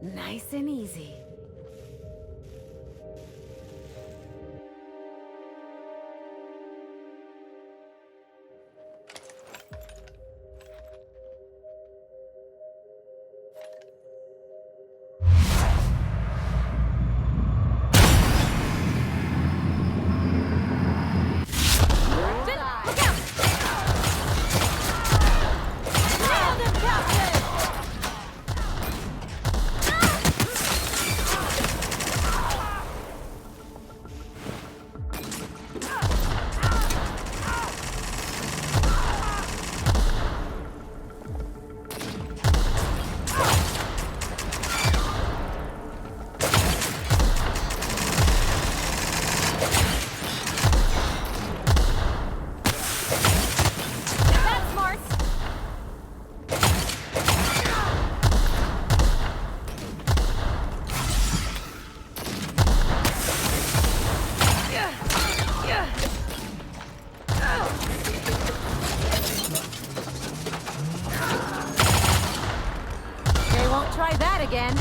Nice and easy. Try that again.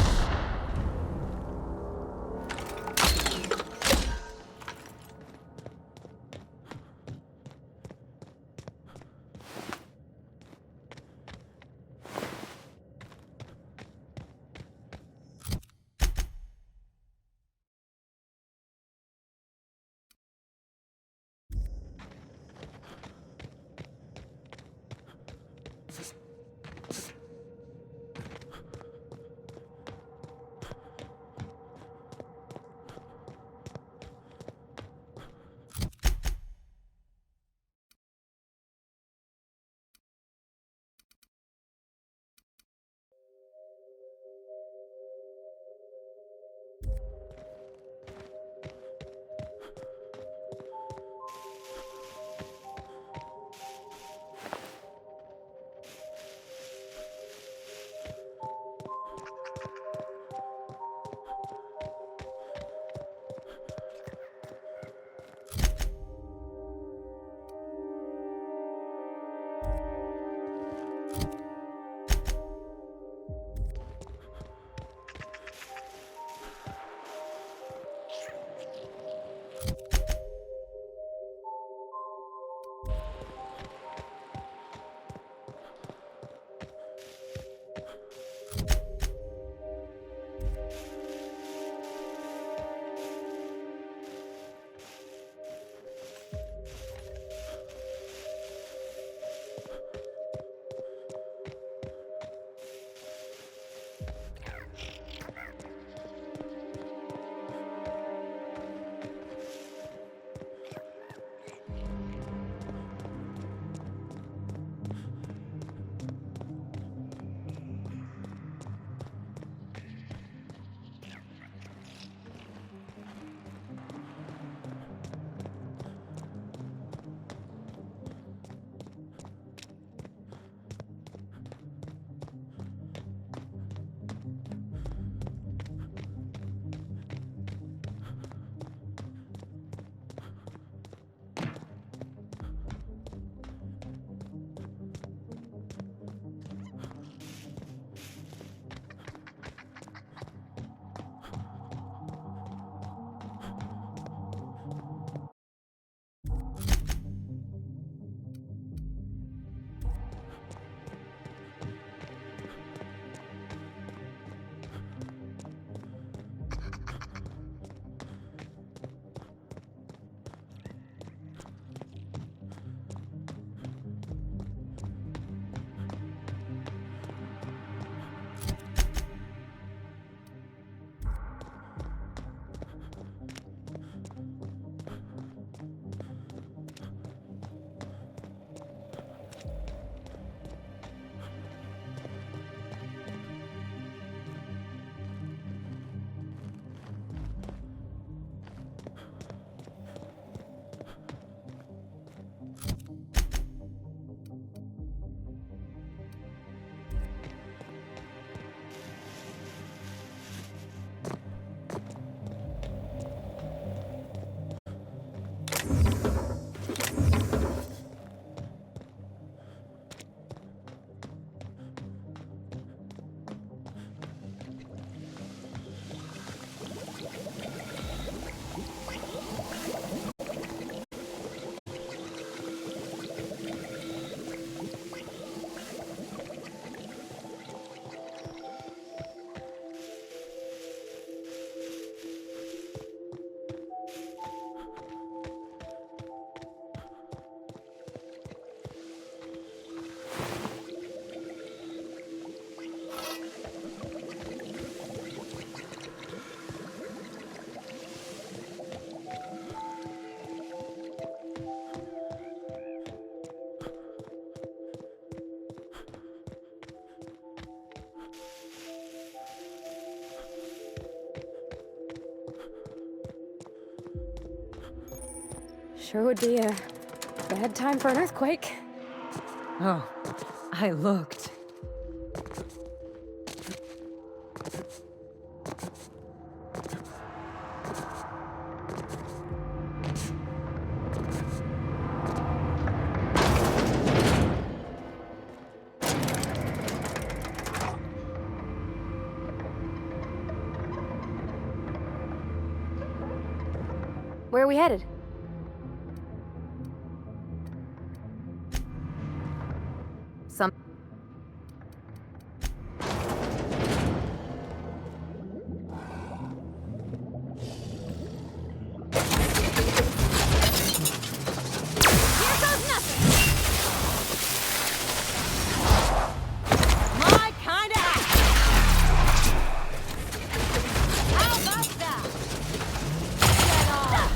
Sure would be a bad time for an earthquake. Oh, I looked. Where are we headed? Some... My kind of act. How about that? Get on.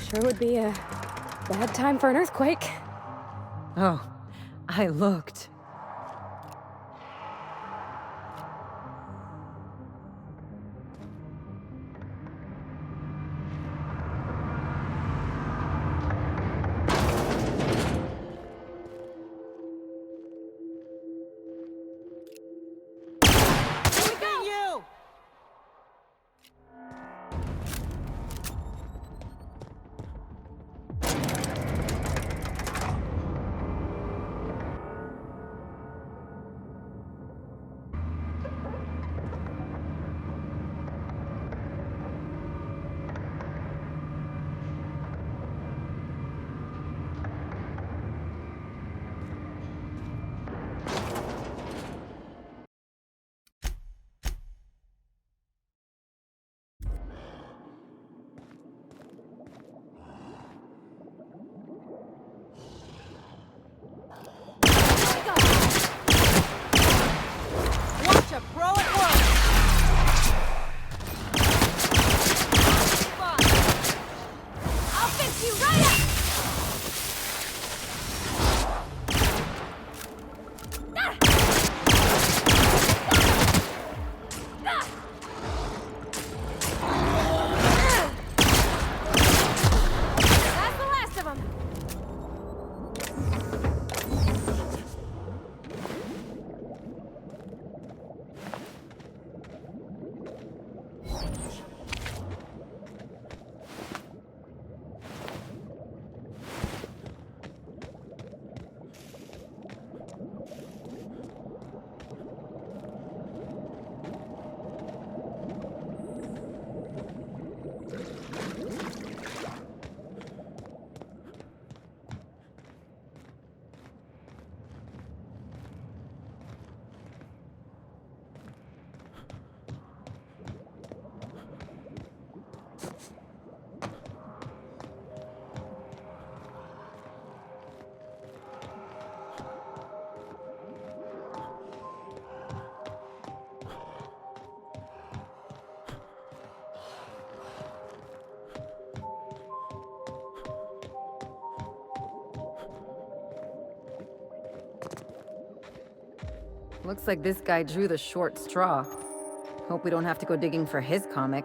Sure would be a bad time for an earthquake. Oh, I looked. Looks like this guy drew the short straw. Hope we don't have to go digging for his comic.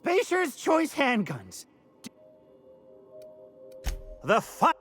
Spacer's Choice handguns. The fi-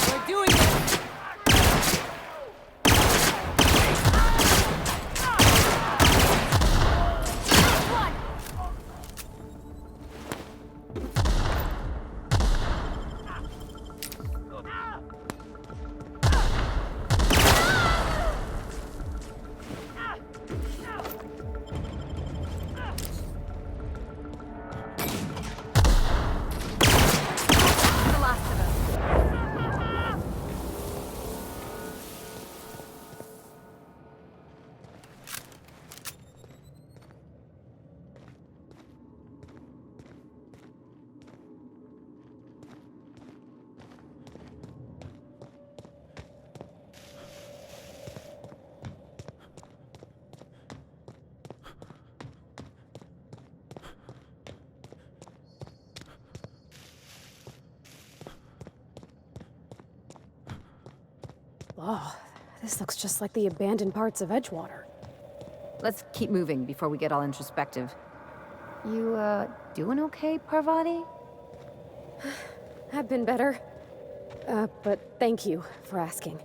We're doing it! The last of us. Oh, this looks just like the abandoned parts of Edgewater. Let's keep moving before we get all introspective. You, doing okay, Parvati? I've been better. But thank you for asking.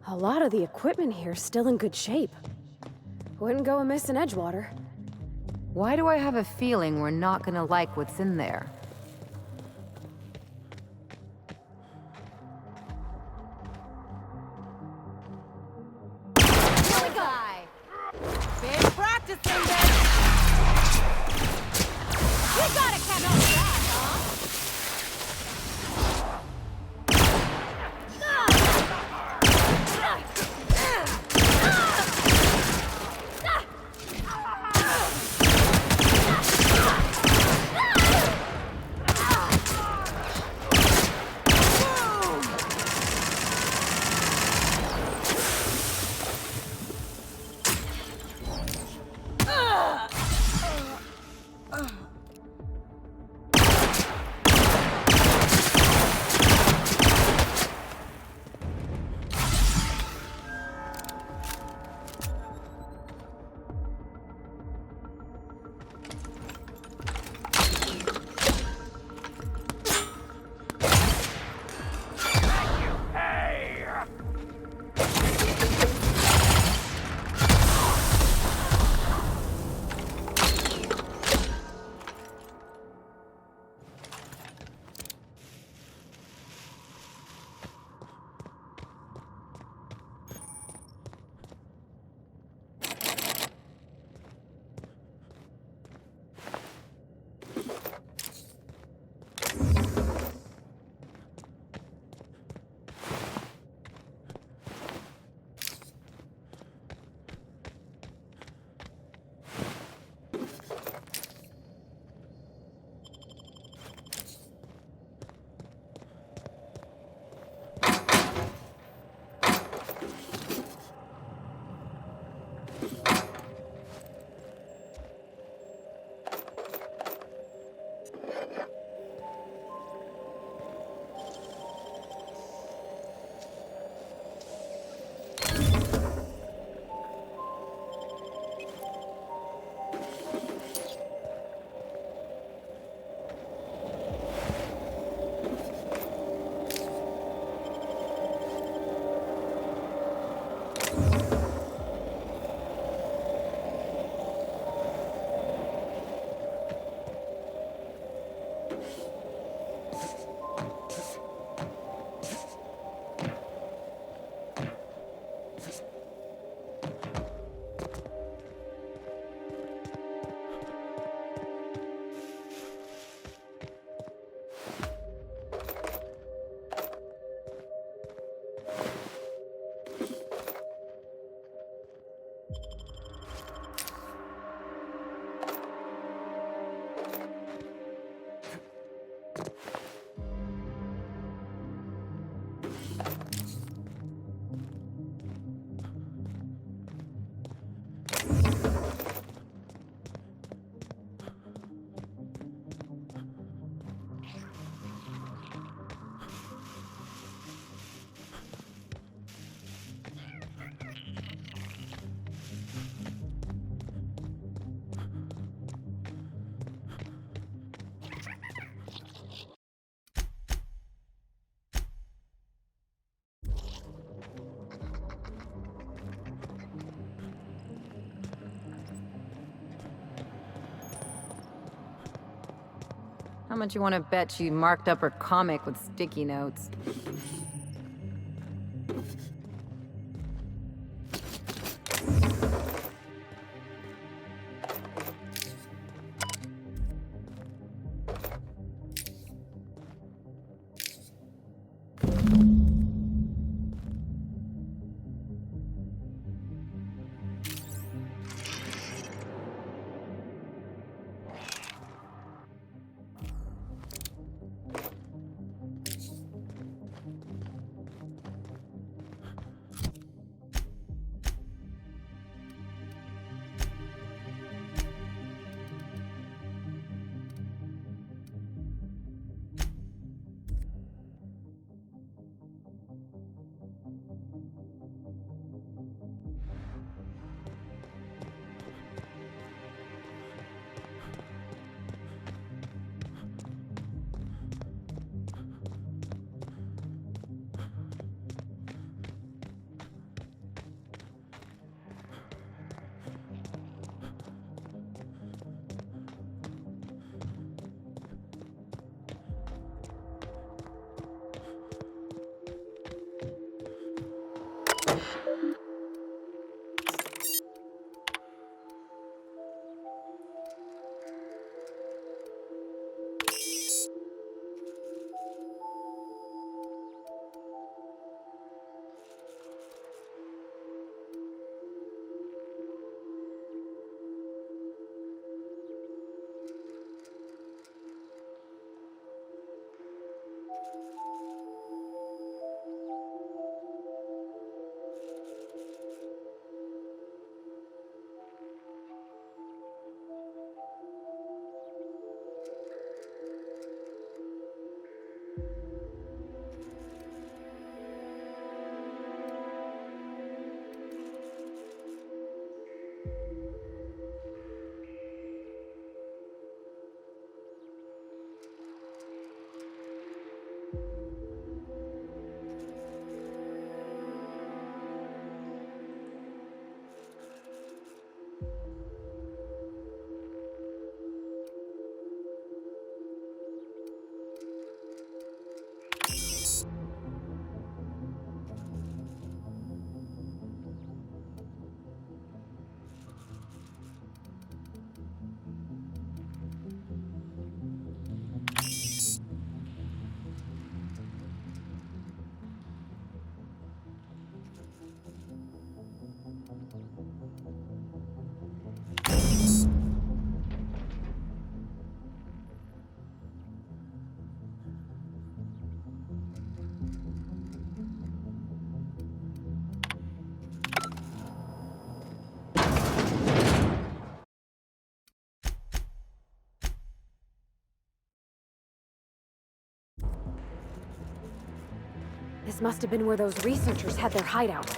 A lot of the equipment here is still in good shape. Wouldn't go amiss in Edgewater. Why do I have a feeling we're not gonna like what's in there? Silly guy! Been practicing this! You gotta catch on to that, huh? How much you want to bet she marked up her comic with sticky notes? This must have been where those researchers had their hideout.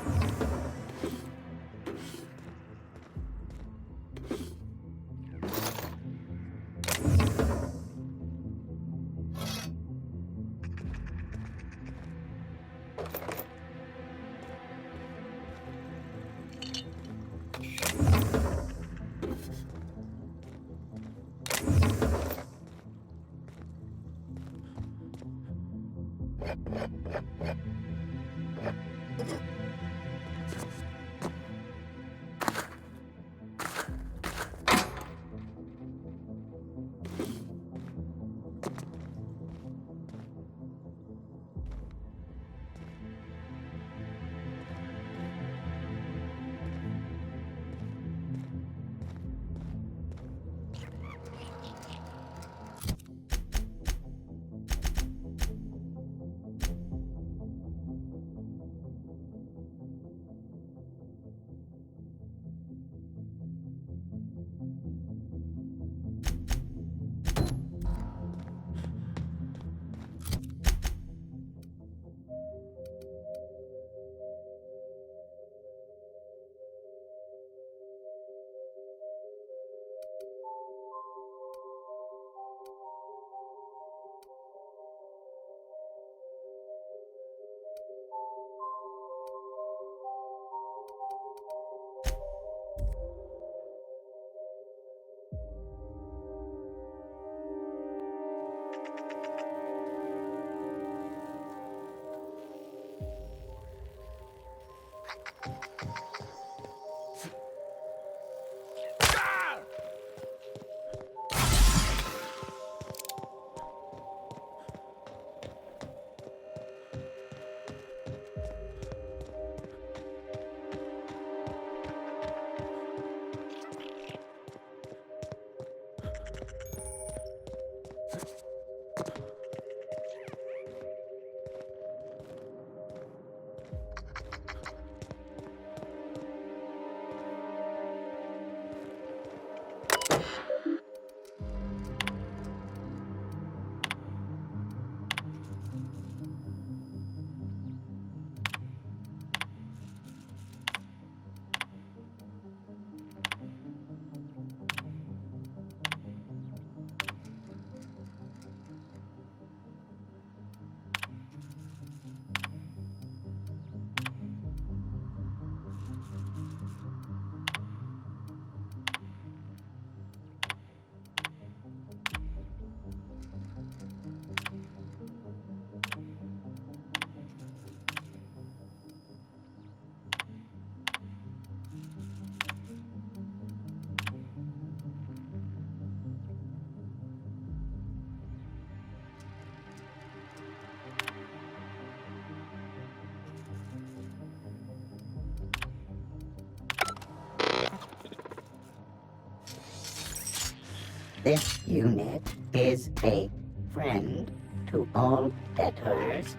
This unit is a friend to all debtors.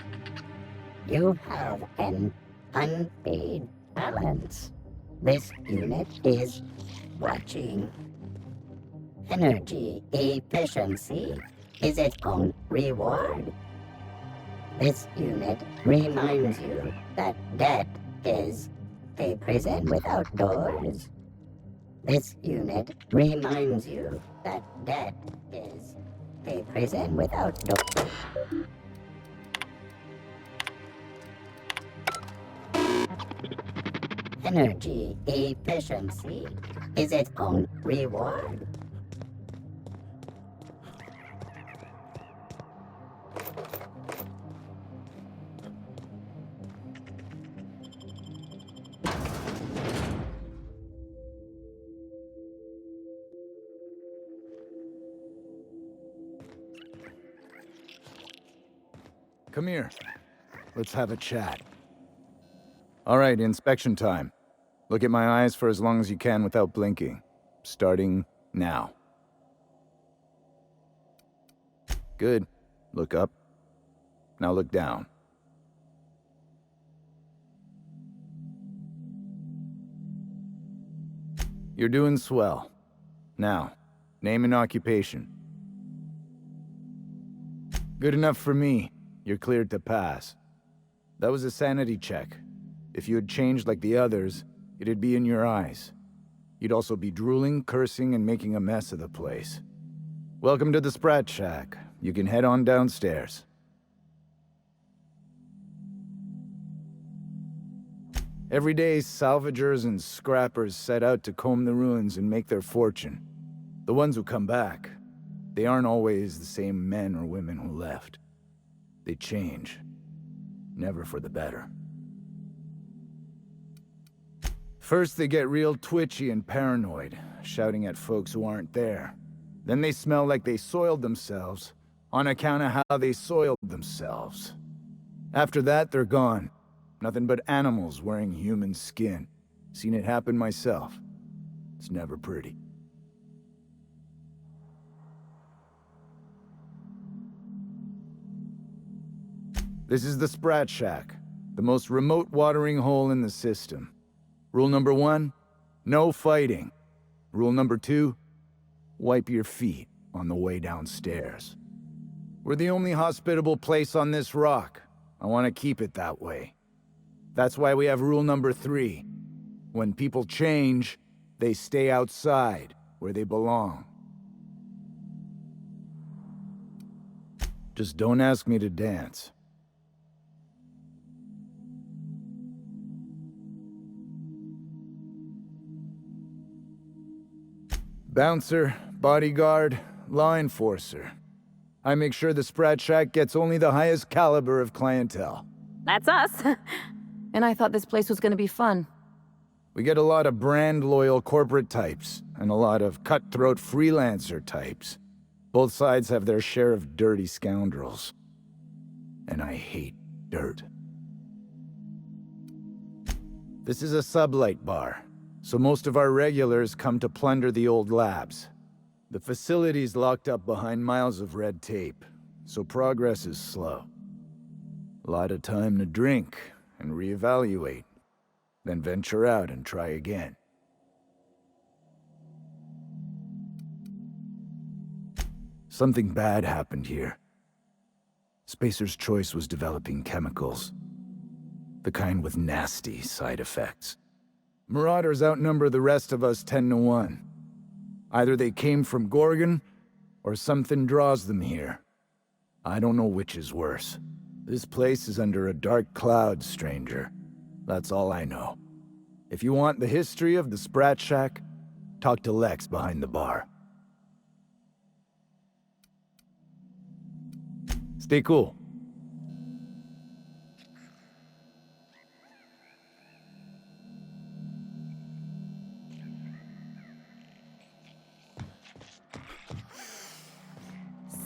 You have an unpaid balance. This unit is watching. Energy efficiency is its own reward. This unit reminds you that debt is a prison without doors. This unit reminds you that debt is a prison without doors. Energy efficiency is its own reward. Come here. Let's have a chat. All right, inspection time. Look at my eyes for as long as you can without blinking. Starting now. Good. Look up. Now look down. You're doing swell. Now, name and occupation. Good enough for me. You're cleared to pass. That was a sanity check. If you had changed like the others, it'd be in your eyes. You'd also be drooling, cursing, and making a mess of the place. Welcome to the Sprat Shack. You can head on downstairs. Every day, salvagers and scrappers set out to comb the ruins and make their fortune. The ones who come back, they aren't always the same men or women who left. They change. Never for the better. First, they get real twitchy and paranoid, shouting at folks who aren't there. Then they smell like they soiled themselves, on account of how they soiled themselves. After that, they're gone. Nothing but animals wearing human skin. Seen it happen myself. It's never pretty. This is the Sprat Shack, the most remote watering hole in the system. Rule number 1, no fighting. Rule number 2, wipe your feet on the way downstairs. We're the only hospitable place on this rock. I want to keep it that way. That's why we have rule number 3. When people change, they stay outside, where they belong. Just don't ask me to dance. Bouncer, bodyguard, law enforcer. I make sure the Sprat Shack gets only the highest caliber of clientele. That's us. And I thought this place was gonna be fun. We get a lot of brand-loyal corporate types, and a lot of cutthroat freelancer types. Both sides have their share of dirty scoundrels. And I hate dirt. This is a sublight bar, so most of our regulars come to plunder the old labs. The facility's locked up behind miles of red tape, so progress is slow. A lot of time to drink and reevaluate, then venture out and try again. Something bad happened here. Spacer's Choice was developing chemicals, the kind with nasty side effects. Marauders outnumber the rest of us 10 to 1. Either they came from Gorgon, or something draws them here. I don't know which is worse. This place is under a dark cloud, stranger. That's all I know. If you want the history of the Sprat Shack, talk to Lex behind the bar. Stay cool.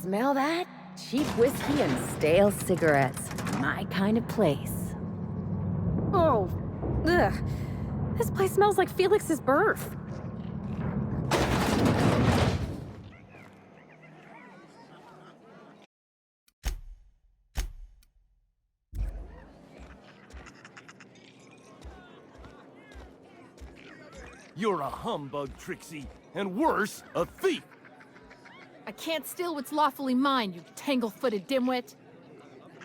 Smell that? Cheap whiskey and stale cigarettes. My kind of place. Oh, ugh. This place smells like Felix's birth. You're a humbug, Trixie, and worse, a thief! I can't steal what's lawfully mine, you tangle-footed dimwit.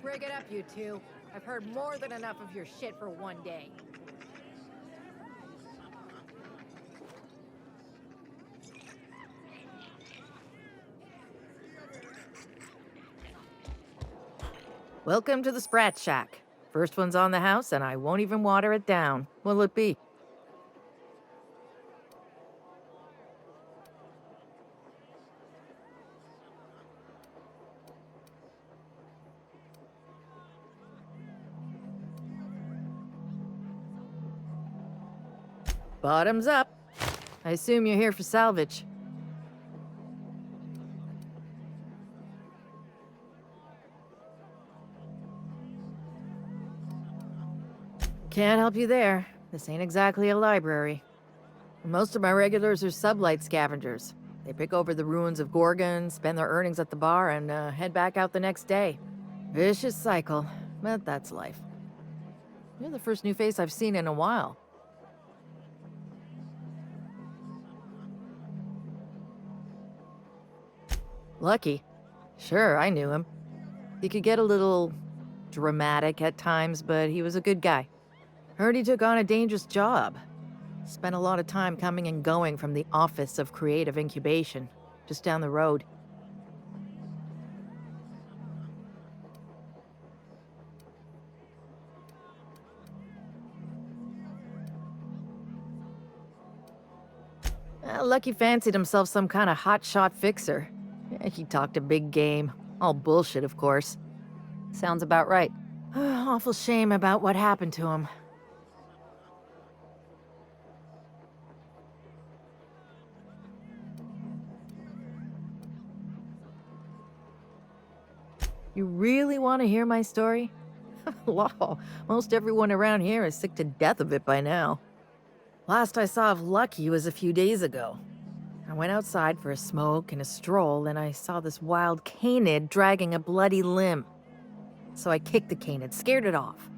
Break it up, you two. I've heard more than enough of your shit for one day. Welcome to the Sprat Shack. First one's on the house, and I won't even water it down. What'll it be? Bottoms up. I assume you're here for salvage. Can't help you there. This ain't exactly a library. Most of my regulars are sublight scavengers. They pick over the ruins of Gorgon, spend their earnings at the bar, and head back out the next day. Vicious cycle, but that's life. You're the first new face I've seen in a while. Lucky. Sure, I knew him. He could get a little dramatic at times, but he was a good guy. Heard he took on a dangerous job. Spent a lot of time coming and going from the Office of Creative Incubation, just down the road. Lucky fancied himself some kind of hotshot fixer. He talked a big game. All bullshit, of course. Sounds about right. Awful shame about what happened to him. You really want to hear my story? Law, most everyone around here is sick to death of it by now. Last I saw of Lucky was a few days ago. I went outside for a smoke and a stroll, and I saw this wild canid dragging a bloody limb. So I kicked the canid, scared it off.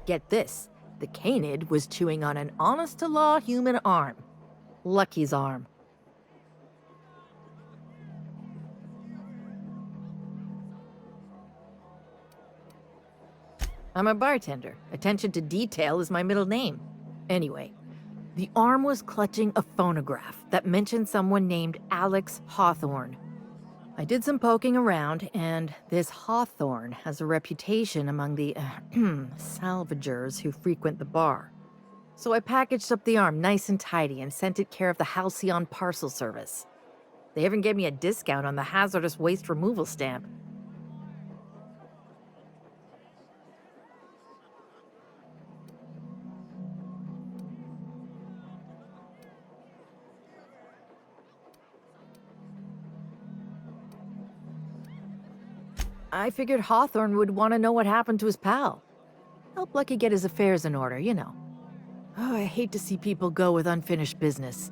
Get this. The canid was chewing on an honest-to-law human arm. Lucky's arm. I'm a bartender. Attention to detail is my middle name. Anyway, the arm was clutching a phonograph that mentioned someone named Alex Hawthorne. I did some poking around, and this Hawthorne has a reputation among the salvagers who frequent the bar. So I packaged up the arm nice and tidy and sent it care of the Halcyon parcel service. They even gave me a discount on the hazardous waste removal stamp. I figured Hawthorne would want to know what happened to his pal. Help Lucky get his affairs in order, you know. Oh, I hate to see people go with unfinished business.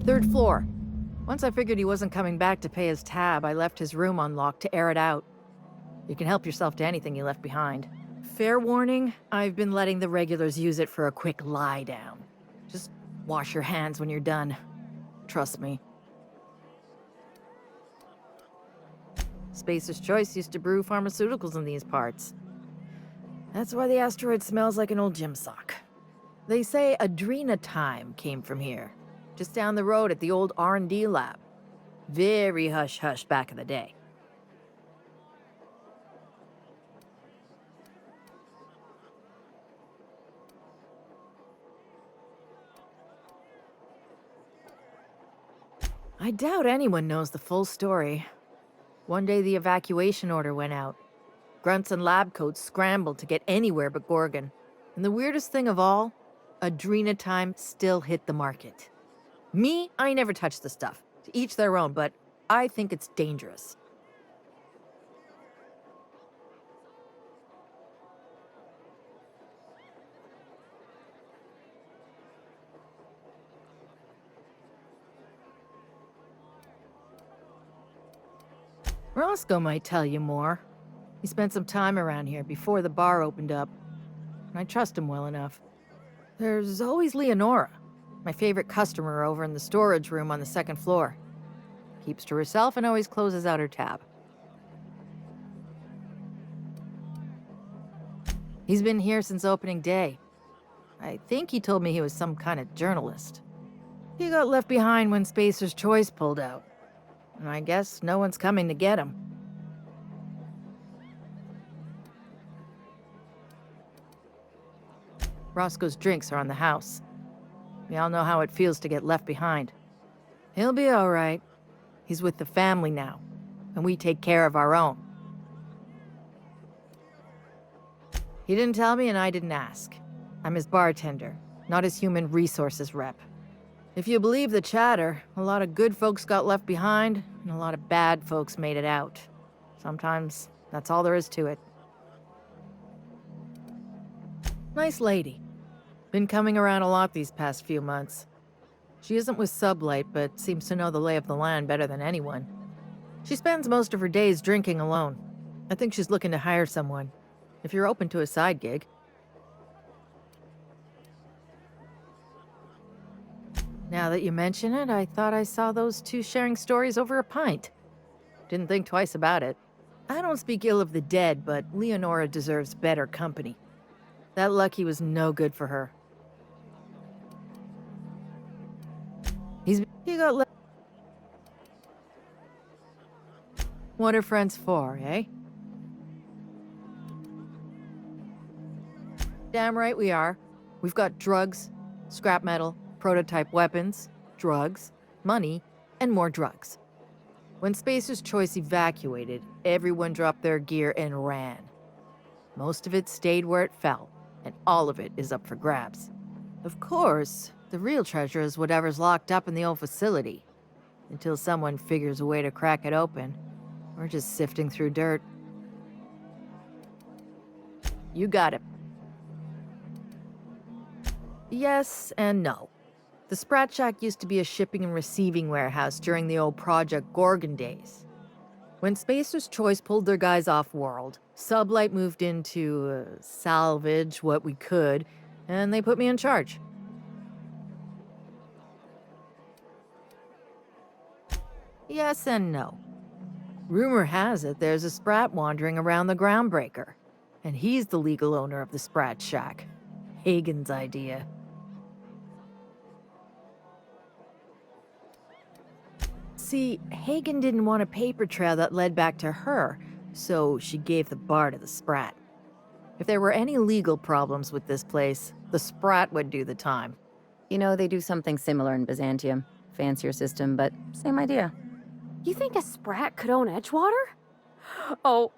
3rd floor. Once I figured he wasn't coming back to pay his tab, I left his room unlocked to air it out. You can help yourself to anything you left behind. Fair warning, I've been letting the regulars use it for a quick lie down. Just wash your hands when you're done. Trust me. Spacer's Choice used to brew pharmaceuticals in these parts. That's why the asteroid smells like an old gym sock. They say Adrenatime came from here, just down the road at the old R&D lab. Very hush-hush back in the day. I doubt anyone knows the full story. One day the evacuation order went out. Grunts and lab coats scrambled to get anywhere but Gorgon. And the weirdest thing of all, Adrenatime still hit the market. Me, I never touched the stuff. To each their own, but I think it's dangerous. Roscoe might tell you more. He spent some time around here before the bar opened up, and I trust him well enough. There's always Leonora, my favorite customer over in the storage room on the second floor. Keeps to herself and always closes out her tab. He's been here since opening day. I think he told me he was some kind of journalist. He got left behind when Spacer's Choice pulled out, and I guess no one's coming to get him. Roscoe's drinks are on the house. We all know how it feels to get left behind. He'll be all right. He's with the family now, and we take care of our own. He didn't tell me, and I didn't ask. I'm his bartender, not his human resources rep. If you believe the chatter, a lot of good folks got left behind, and a lot of bad folks made it out. Sometimes that's all there is to it. Nice lady. Been coming around a lot these past few months. She isn't with Sublight, but seems to know the lay of the land better than anyone. She spends most of her days drinking alone. I think she's looking to hire someone. If you're open to a side gig. Now that you mention it, I thought I saw those two sharing stories over a pint. Didn't think twice about it. I don't speak ill of the dead, but Leonora deserves better company. That Lucky was no good for her. He got left. What are friends for, eh? Damn right we are. We've got drugs, scrap metal, prototype weapons, drugs, money, and more drugs. When Spacer's Choice evacuated, everyone dropped their gear and ran. Most of it stayed where it fell, and all of it is up for grabs. Of course, the real treasure is whatever's locked up in the old facility. Until someone figures a way to crack it open, we're just sifting through dirt. You got it. Yes and no. The Sprat Shack used to be a shipping and receiving warehouse during the old Project Gorgon days. When Spacer's Choice pulled their guys off-world, Sublight moved in to salvage what we could, and they put me in charge. Yes and no. Rumor has it there's a Sprat wandering around the Groundbreaker, and he's the legal owner of the Sprat Shack. Hagen's idea. See, Hagen didn't want a paper trail that led back to her, so she gave the bar to the Sprat. If there were any legal problems with this place, the Sprat would do the time. You know, they do something similar in Byzantium. Fancier system, but same idea. You think a Sprat could own Edgewater? Oh,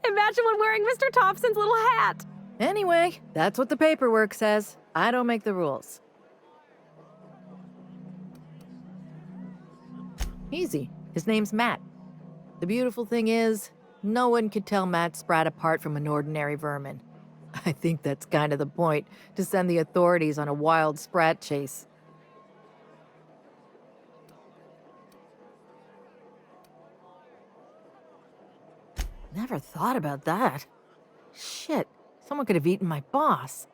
imagine one wearing Mr. Thompson's little hat! Anyway, that's what the paperwork says. I don't make the rules. Easy. His name's Matt. The beautiful thing is, no one could tell Matt Sprat apart from an ordinary vermin. I think that's kind of the point, to send the authorities on a wild Sprat chase. Never thought about that. Shit, someone could have eaten my boss.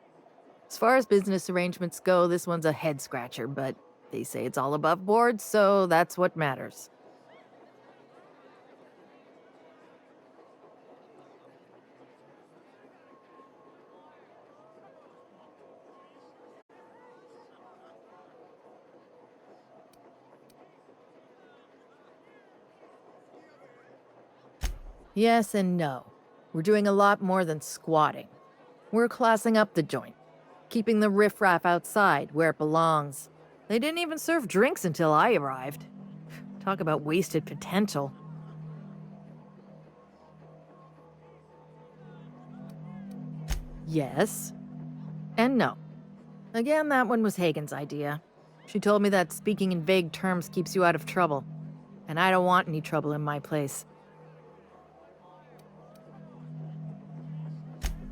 As far as business arrangements go, this one's a head-scratcher, but they say it's all above board, so that's what matters. Yes and no. We're doing a lot more than squatting. We're classing up the joint, keeping the riffraff outside where it belongs. They didn't even serve drinks until I arrived. Talk about wasted potential. Yes. And no. Again, that one was Hagen's idea. She told me that speaking in vague terms keeps you out of trouble. And I don't want any trouble in my place.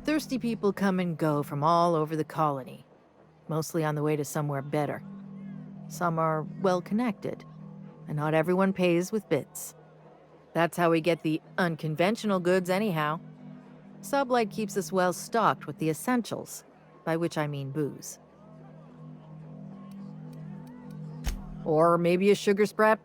Thirsty people come and go from all over the colony, mostly on the way to somewhere better. Some are well-connected, and not everyone pays with bits. That's how we get the unconventional goods anyhow. Sublight keeps us well stocked with the essentials, by which I mean booze. Or maybe a sugar sprat.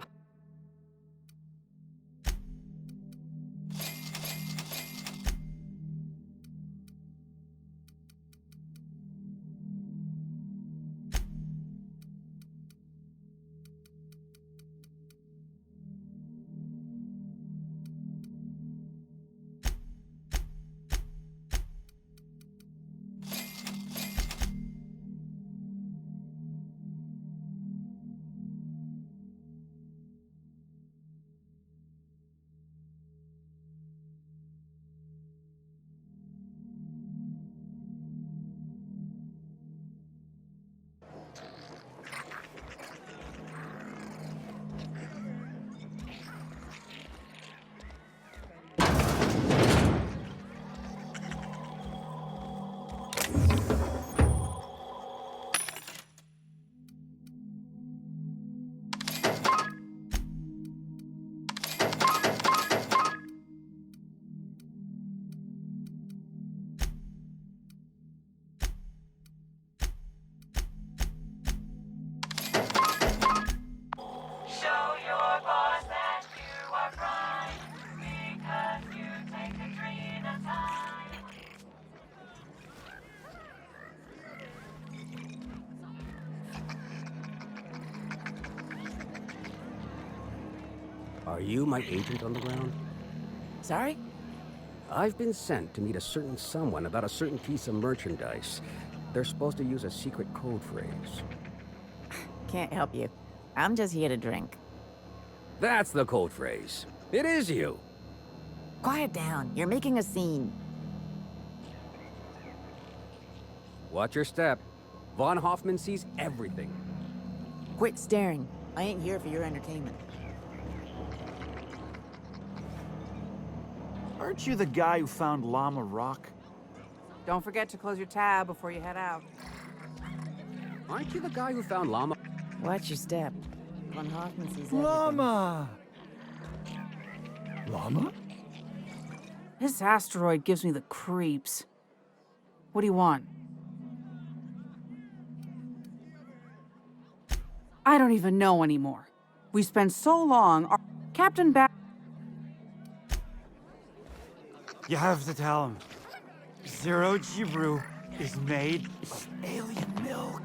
Are you my agent on the ground? Sorry? I've been sent to meet a certain someone about a certain piece of merchandise. They're supposed to use a secret code phrase. Can't help you. I'm just here to drink. That's the code phrase. It is you. Quiet down. You're making a scene. Watch your step. Von Hoffman sees everything. Quit staring. I ain't here for your entertainment. Aren't you the guy who found Llama Rock? Don't forget to close your tab before you head out. Aren't you the guy who found Llama? Watch your step. Von Hoffman sees everything. Llama! Llama? This asteroid gives me the creeps. What do you want? I don't even know anymore. We spent so long. Captain You have to tell him. Zero G brew is made of alien milk.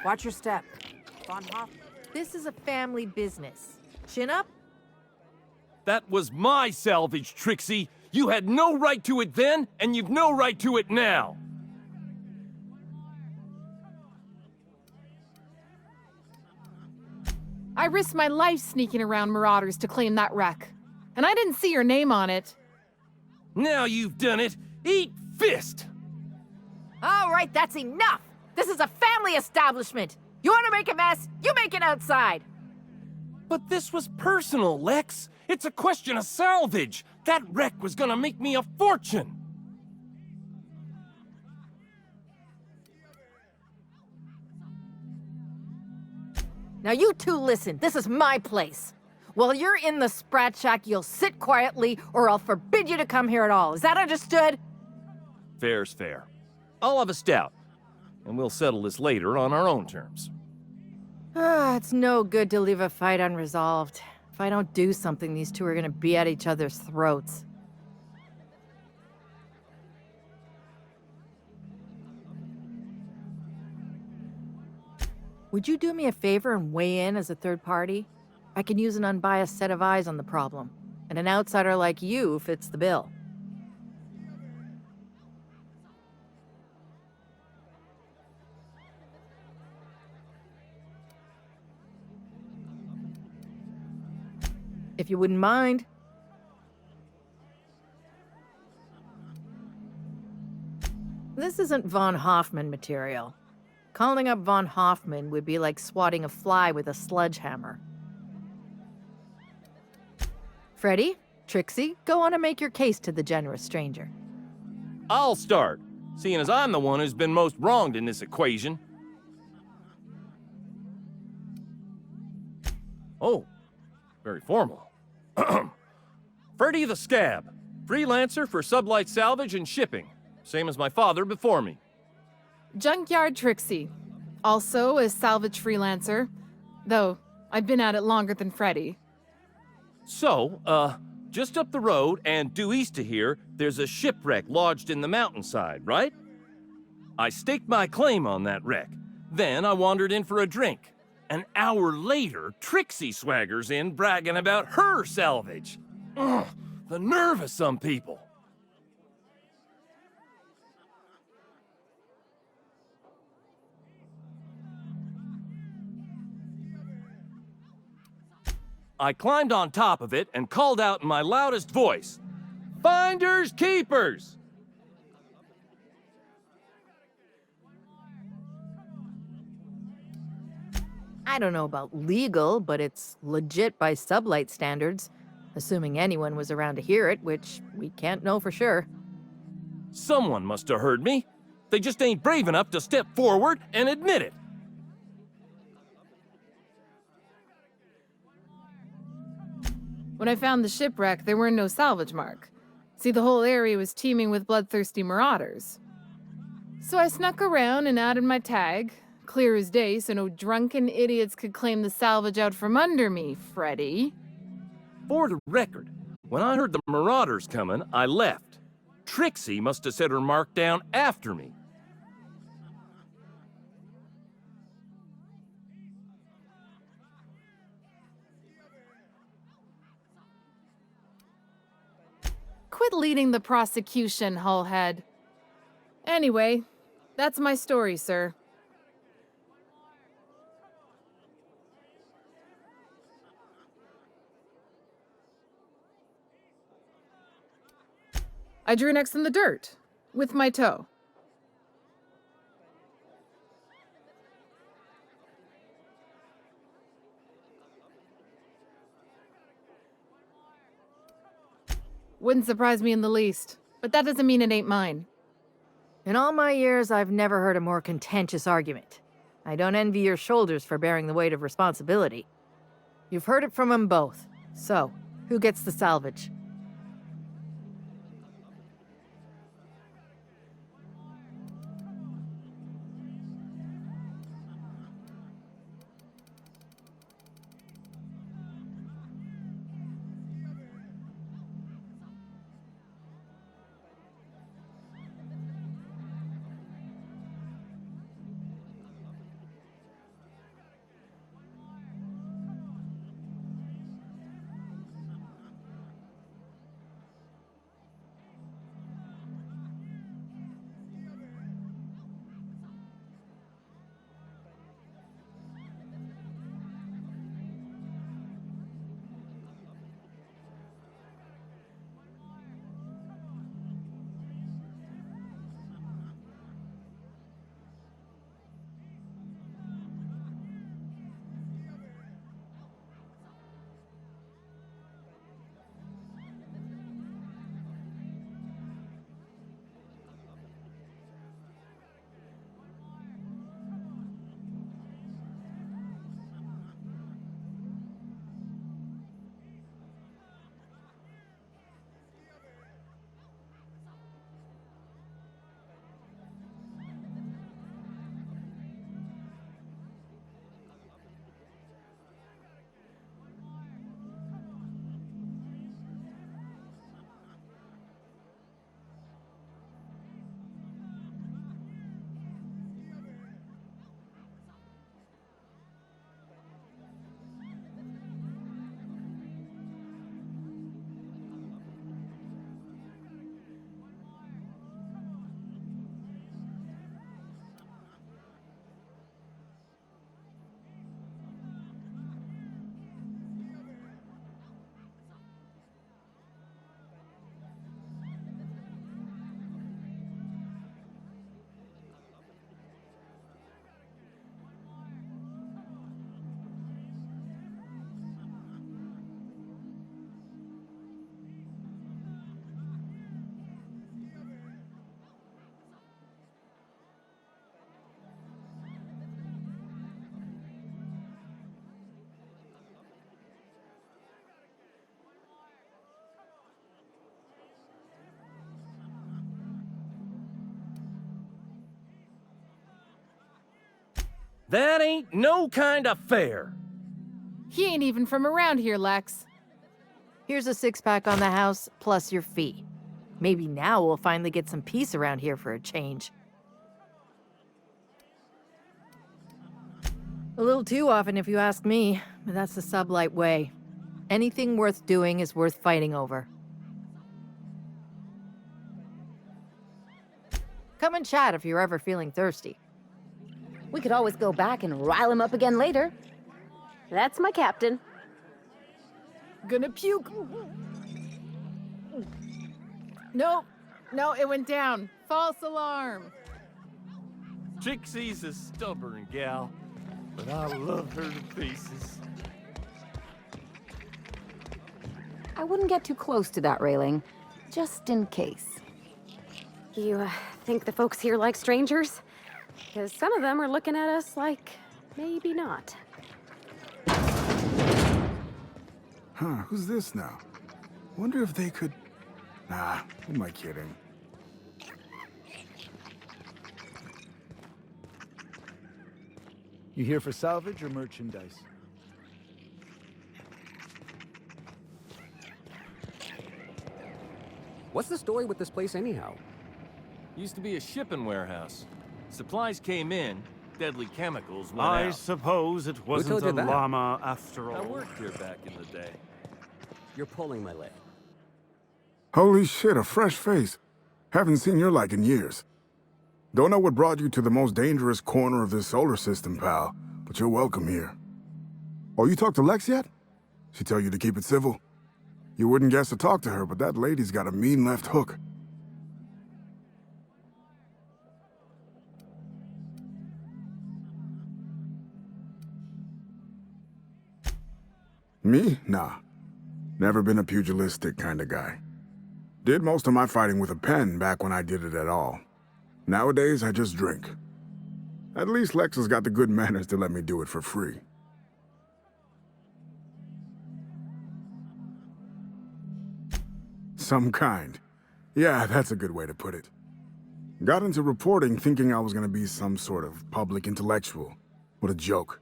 Watch your step. Von Hoff. This is a family business. Chin up? That was my salvage, Trixie. You had no right to it then, and you've no right to it now. I risked my life sneaking around Marauders to claim that wreck. And I didn't see your name on it. Now you've done it. Eat fist! All right, that's enough! This is a family establishment! You want to make a mess? You make it outside! But this was personal, Lex. It's a question of salvage. That wreck was gonna make me a fortune. Now you two listen, this is my place. While you're in the Sprat Shack, you'll sit quietly or I'll forbid you to come here at all. Is that understood? Fair's fair. I'll have a stout, and we'll settle this later on our own terms. It's no good to leave a fight unresolved. If I don't do something, these two are gonna be at each other's throats. Would you do me a favor and weigh in as a third party? I can use an unbiased set of eyes on the problem, and an outsider like you fits the bill. If you wouldn't mind. This isn't von Hoffman material. Calling up von Hoffman would be like swatting a fly with a sledgehammer. Freddy, Trixie, go on and make your case to the generous stranger. I'll start, seeing as I'm the one who's been most wronged in this equation. Oh, very formal. Freddy the Scab, freelancer for sublight salvage and shipping, same as my father before me. Junkyard Trixie, also a salvage freelancer, though I've been at it longer than Freddy. So, just up the road and due east of here, there's a shipwreck lodged in the mountainside, right? I staked my claim on that wreck. Then I wandered in for a drink. An hour later, Trixie swaggers in bragging about her salvage. Ugh, the nerve of some people. I climbed on top of it and called out in my loudest voice, "Finders keepers!" I don't know about legal, but it's legit by sublight standards, assuming anyone was around to hear it, which we can't know for sure. Someone must have heard me. They just ain't brave enough to step forward and admit it. When I found the shipwreck, there were no salvage mark. See, the whole area was teeming with bloodthirsty marauders. So I snuck around and added my tag, clear as day, so no drunken idiots could claim the salvage out from under me, Freddy. For the record, when I heard the marauders coming, I left. Trixie must have set her mark down after me. Quit leading the prosecution, Hullhead. Anyway, that's my story, sir. I drew an X in the dirt, with my toe. Wouldn't surprise me in the least, but that doesn't mean it ain't mine. In all my years, I've never heard a more contentious argument. I don't envy your shoulders for bearing the weight of responsibility. You've heard it from them both. So, who gets the salvage? That ain't no kind of fair. He ain't even from around here, Lex. Here's a six-pack on the house, plus your fee. Maybe now we'll finally get some peace around here for a change. A little too often, if you ask me, but that's the sublight way. Anything worth doing is worth fighting over. Come and chat if you're ever feeling thirsty. We could always go back and rile him up again later. That's my captain. Gonna puke. No, it went down. False alarm. Trixie's a stubborn gal, but I love her to pieces. I wouldn't get too close to that railing, just in case. You think the folks here like strangers? Because some of them are looking at us like maybe not. Huh, who's this now? Wonder if they could... Nah, who am I kidding? You here for salvage or merchandise? What's the story with this place anyhow? Used to be a shipping warehouse. Supplies came in, deadly chemicals went I out. suppose it wasn't told you a that? llama after all. I worked here back in the day. You're pulling my leg. Holy shit, a fresh face. Haven't seen your like in years. Don't know what brought you to the most dangerous corner of this solar system, pal, but you're welcome here. Oh, you talked to Lex yet? She tell you to keep it civil? You wouldn't guess to talk to her, but that lady's got a mean left hook. Me? Nah. Never been a pugilistic kind of guy. Did most of my fighting with a pen back when I did it at all. Nowadays, I just drink. At least Lex has got the good manners to let me do it for free. Some kind. Yeah, that's a good way to put it. Got into reporting thinking I was gonna be some sort of public intellectual. What a joke.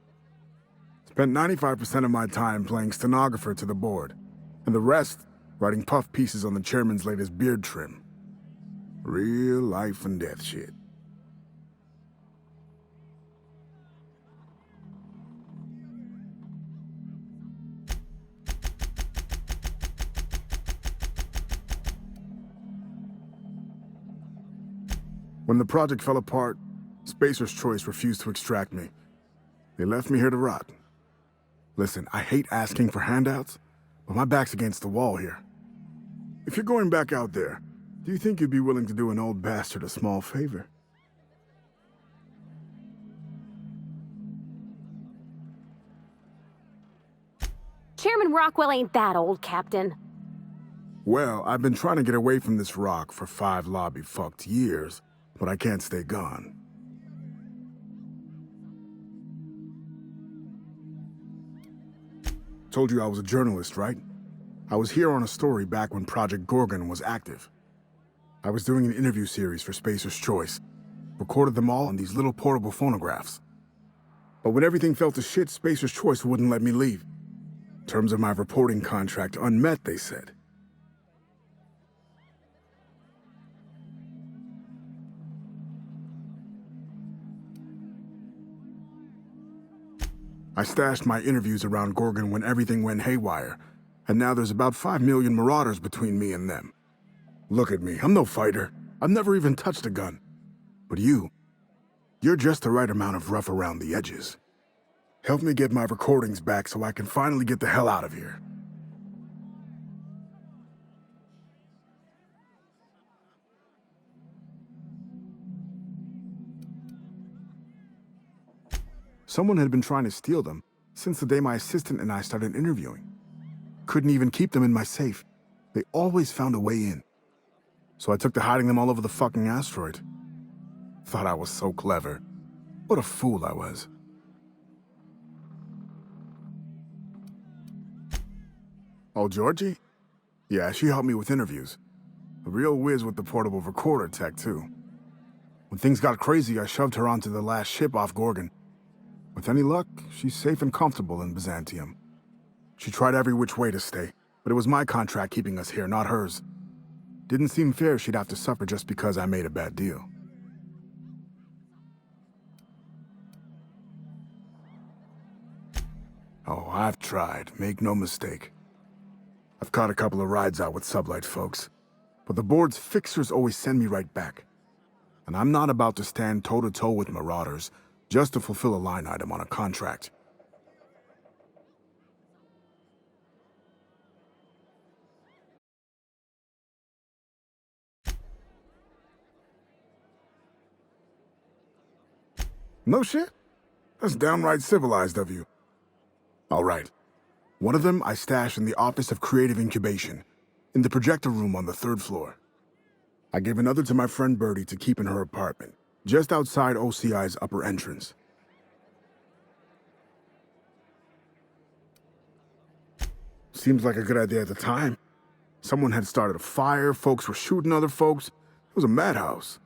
Spent 95% of my time playing stenographer to the board, and the rest writing puff pieces on the chairman's latest beard trim. Real life and death shit. When the project fell apart, Spacer's Choice refused to extract me. They left me here to rot. Listen, I hate asking for handouts, but my back's against the wall here. If you're going back out there, do you think you'd be willing to do an old bastard a small favor? Chairman Rockwell ain't that old, Captain. Well, I've been trying to get away from this rock for 5 lobby-fucked years, but I can't stay gone. Told you I was a journalist, right? I was here on a story back when Project Gorgon was active. I was doing an interview series for Spacer's Choice. Recorded them all on these little portable phonographs. But when everything fell to shit, Spacer's Choice wouldn't let me leave. Terms of my reporting contract unmet, they said. I stashed my interviews around Gorgon when everything went haywire, and now there's about 5 million marauders between me and them. Look at me, I'm no fighter. I've never even touched a gun. But you're just the right amount of rough around the edges. Help me get my recordings back so I can finally get the hell out of here. Someone had been trying to steal them since the day my assistant and I started interviewing. Couldn't even keep them in my safe. They always found a way in. So I took to hiding them all over the fucking asteroid. Thought I was so clever. What a fool I was. Oh, Georgie? Yeah, she helped me with interviews. A real whiz with the portable recorder tech, too. When things got crazy, I shoved her onto the last ship off Gorgon. With any luck, she's safe and comfortable in Byzantium. She tried every which way to stay, but it was my contract keeping us here, not hers. Didn't seem fair she'd have to suffer just because I made a bad deal. Oh, I've tried, make no mistake. I've caught a couple of rides out with sublight folks, but the board's fixers always send me right back. And I'm not about to stand toe-to-toe with marauders just to fulfill a line item on a contract. No shit? That's downright civilized of you. All right. One of them I stash in the Office of Creative Incubation, in the projector room on the 3rd floor. I gave another to my friend Birdie to keep in her apartment, just outside OCI's upper entrance. Seems like a good idea at the time. Someone had started a fire, folks were shooting other folks. It was a madhouse.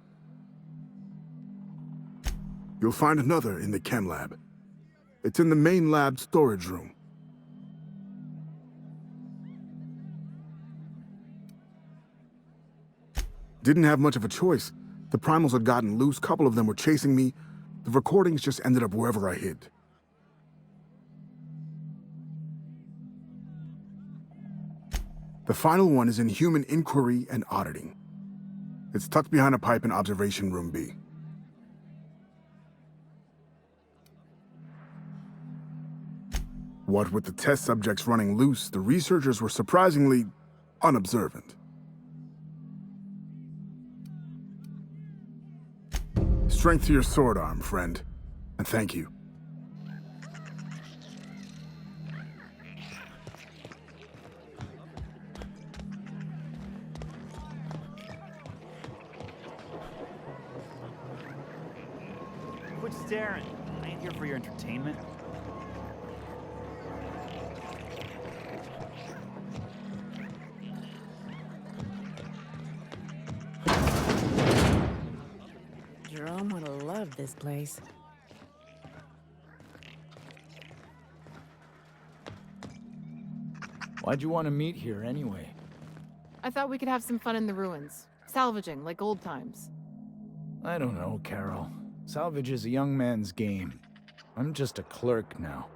You'll find another in the chem lab. It's in the main lab storage room. Didn't have much of a choice. The primals had gotten loose, couple of them were chasing me. The recordings just ended up wherever I hid. The final one is in Human Inquiry and Auditing. It's tucked behind a pipe in Observation Room B. What with the test subjects running loose, the researchers were surprisingly unobservant. Strength to your sword arm, friend. And thank you. Quit staring. I ain't here for your entertainment. Jerome would have loved this place. Why'd you want to meet here anyway? I thought we could have some fun in the ruins. Salvaging, like old times. I don't know, Carol. Salvage is a young man's game. I'm just a clerk now.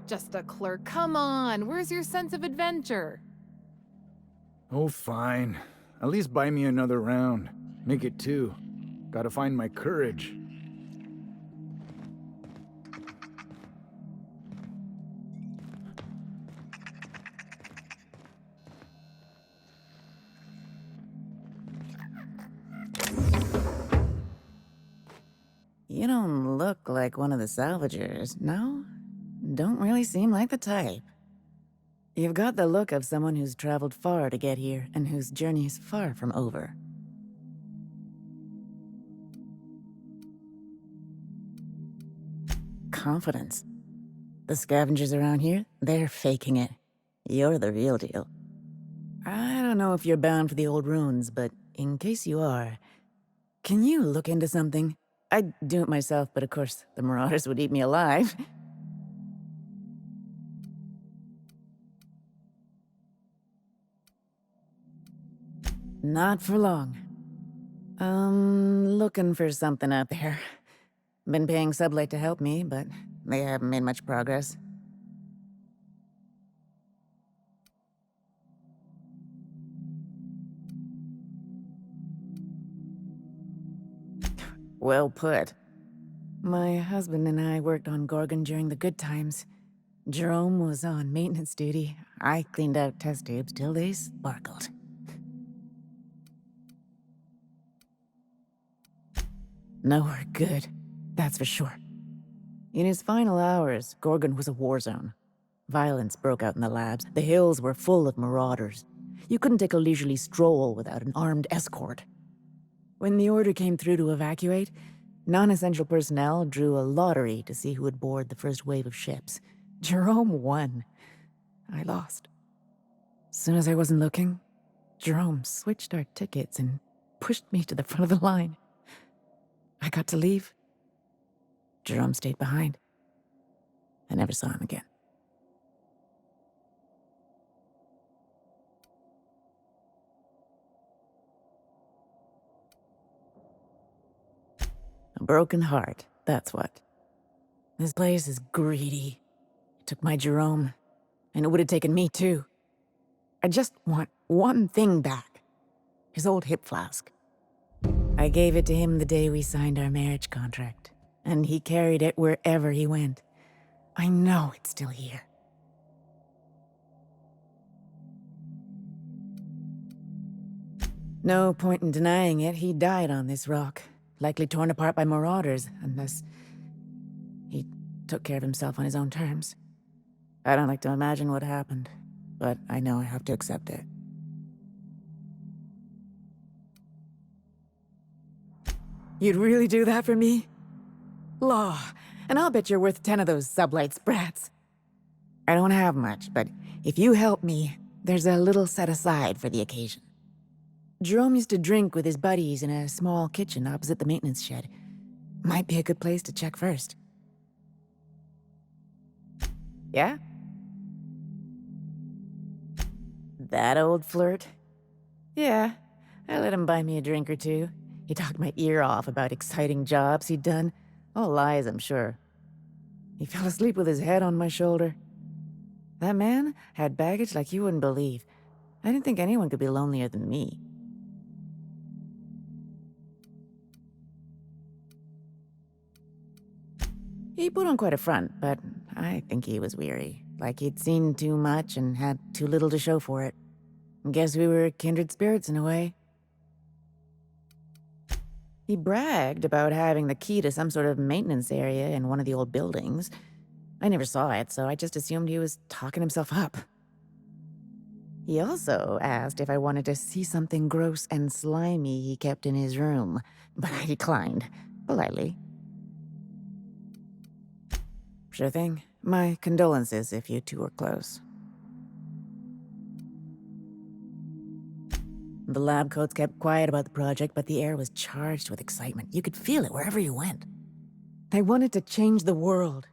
Just a clerk. Come on, where's your sense of adventure? Oh, fine. At least buy me another round. Make it 2. Gotta find my courage. You don't look like one of the salvagers, no? Don't really seem like the type. You've got the look of someone who's traveled far to get here and whose journey is far from over. Confidence. The scavengers around here, they're faking it. You're the real deal. I don't know if you're bound for the old ruins, but in case you are, can you look into something? I'd do it myself, but of course, the marauders would eat me alive. Not for long. Looking for something out there. Been paying Sublight to help me, but they haven't made much progress. Well put. My husband and I worked on Gorgon during the good times. Jerome was on maintenance duty. I cleaned out test tubes till they sparkled. Nowhere good, that's for sure. In his final hours, Gorgon was a war zone. Violence broke out in the labs. The hills were full of marauders. You couldn't take a leisurely stroll without an armed escort. When the order came through to evacuate, non-essential personnel drew a lottery to see who would board the first wave of ships. Jerome won. I lost. As soon as I wasn't looking, Jerome switched our tickets and pushed me to the front of the line. I got to leave. Jerome stayed behind. I never saw him again. A broken heart, that's what. This place is greedy. It took my Jerome, and it would have taken me too. I just want one thing back. His old hip flask. I gave it to him the day we signed our marriage contract, and he carried it wherever he went. I know it's still here. No point in denying it, he died on this rock, likely torn apart by marauders, unless he took care of himself on his own terms. I don't like to imagine what happened, but I know I have to accept it. You'd really do that for me? Law, and I'll bet you're worth 10 of those sublight sprats. I don't have much, but if you help me, there's a little set aside for the occasion. Jerome used to drink with his buddies in a small kitchen opposite the maintenance shed. Might be a good place to check first. Yeah? That old flirt? Yeah, I let him buy me a drink or two. He talked my ear off about exciting jobs he'd done. All lies, I'm sure. He fell asleep with his head on my shoulder. That man had baggage like you wouldn't believe. I didn't think anyone could be lonelier than me. He put on quite a front, but I think he was weary. Like he'd seen too much and had too little to show for it. Guess we were kindred spirits in a way. He bragged about having the key to some sort of maintenance area in one of the old buildings. I never saw it, so I just assumed he was talking himself up. He also asked if I wanted to see something gross and slimy he kept in his room, but I declined, politely. Sure thing. My condolences if you two were close. The lab coats kept quiet about the project, but the air was charged with excitement. You could feel it wherever you went. They wanted to change the world.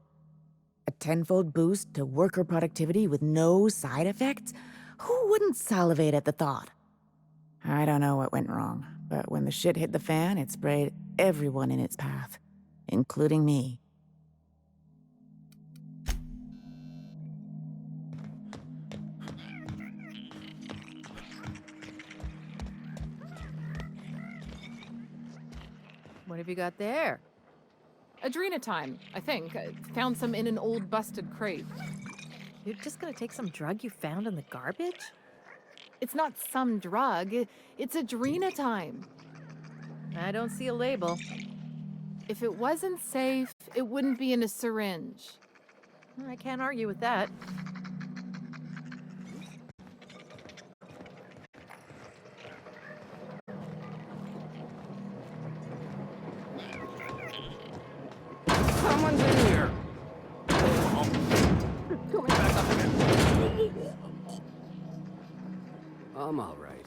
A tenfold boost to worker productivity with no side effects? Who wouldn't salivate at the thought? I don't know what went wrong, but when the shit hit the fan, it sprayed everyone in its path, including me. What have you got there? Adrenatime, I think. I found some in an old busted crate. You're just gonna take some drug you found in the garbage? It's not some drug. It's adrenatime. I don't see a label. If it wasn't safe, it wouldn't be in a syringe. I can't argue with that. Someone's in here! I'm all right.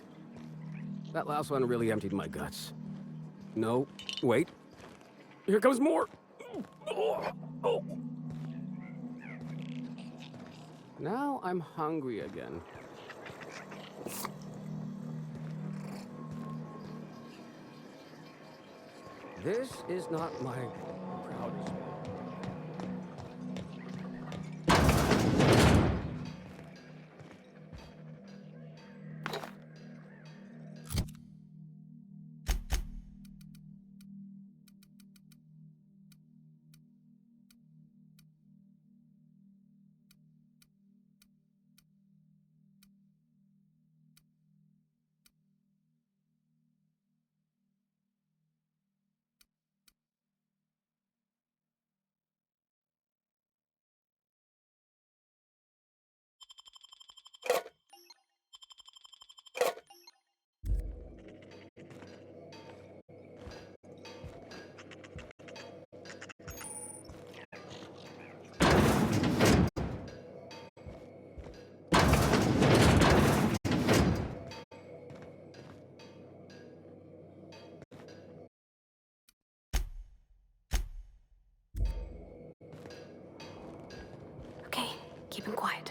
That last one really emptied my guts. No, wait. Here comes more! Now I'm hungry again. This is not my proudest keeping quiet.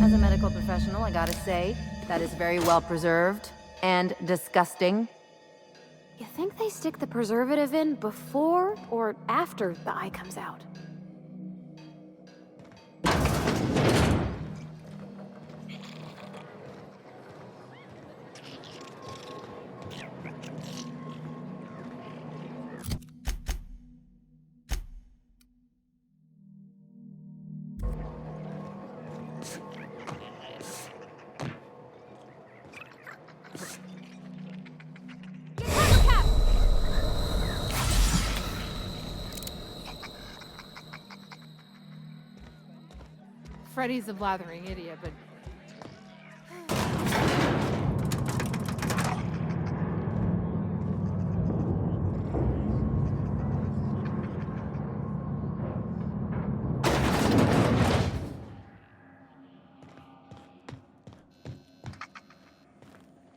As a medical professional, I gotta say, that is very well preserved and disgusting. You think they stick the preservative in before or after the eye comes out? Freddy's a blathering idiot, but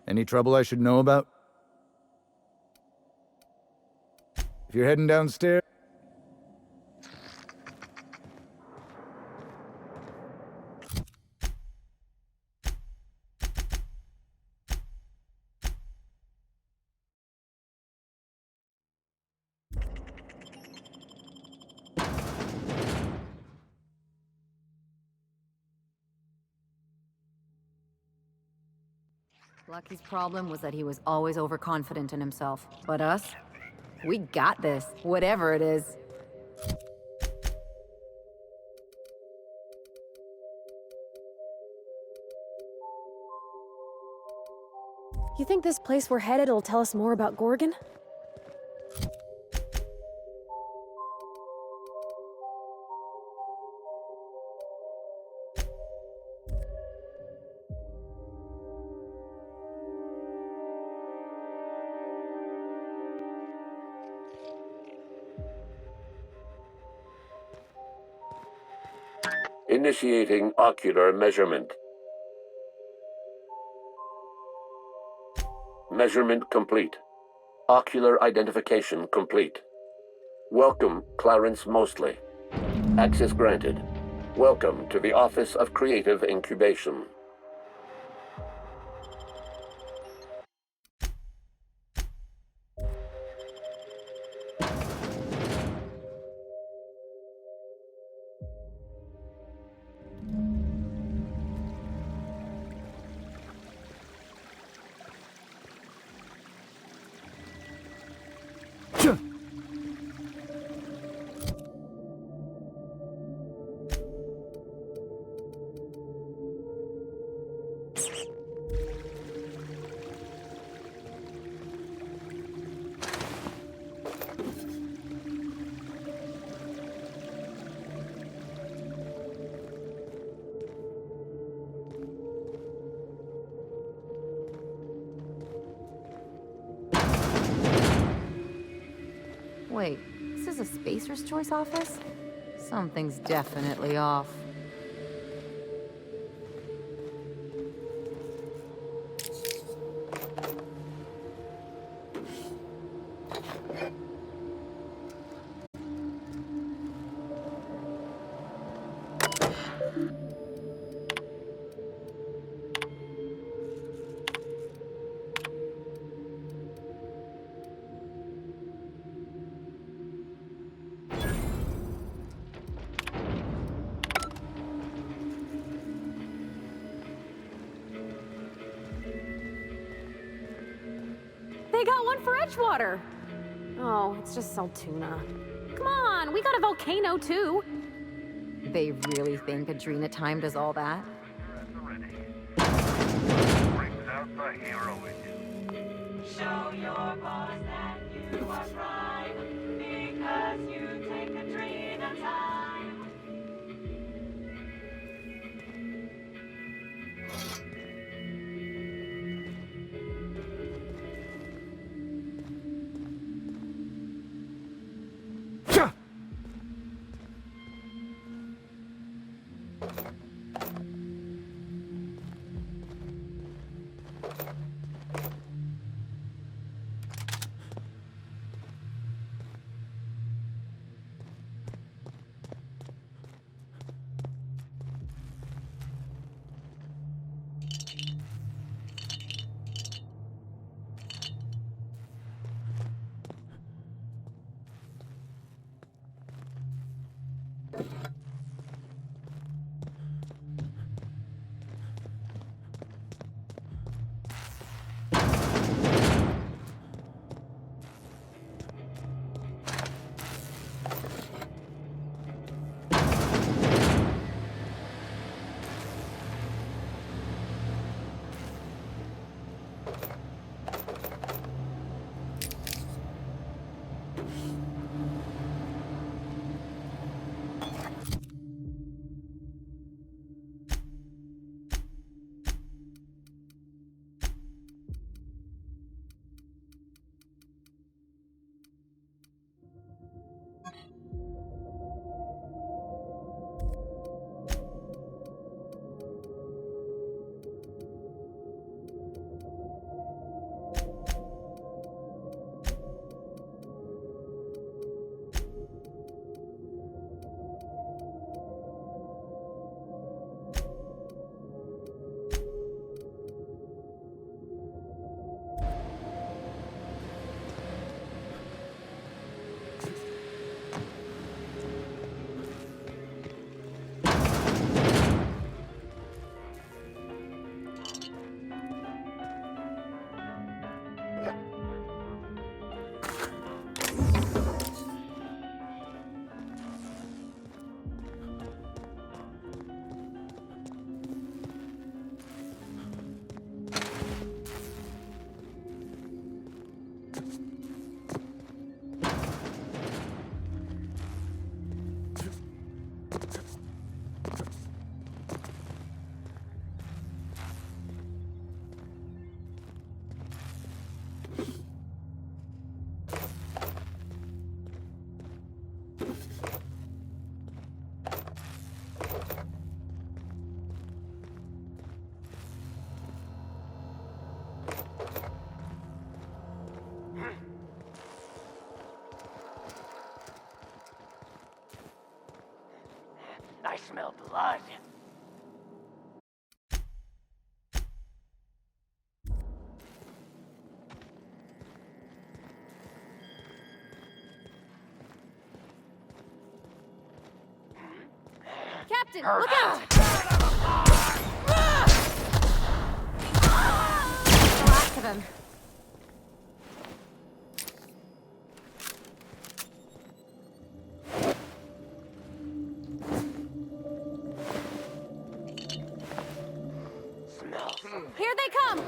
Any trouble I should know about? If you're heading downstairs... Lucky's problem was that he was always overconfident in himself. But us? We got this, whatever it is. You think this place we're headed will tell us more about Gorgon? Initiating ocular measurement. Measurement complete. Ocular identification complete. Welcome, Clarence Mostly. Access granted. Welcome to the Office of Creative Incubation. Wait, this is a Spacer's Choice office? Something's definitely off. They got one for Edgewater. Oh, it's just Saltuna. Come on, we got a volcano too. They really think Adrena Time does all that? Brings out the hero in you. Show your boss that you are prime, because you take Adrena Time. I smell blood. Captain, look out! The last of him. Here they come!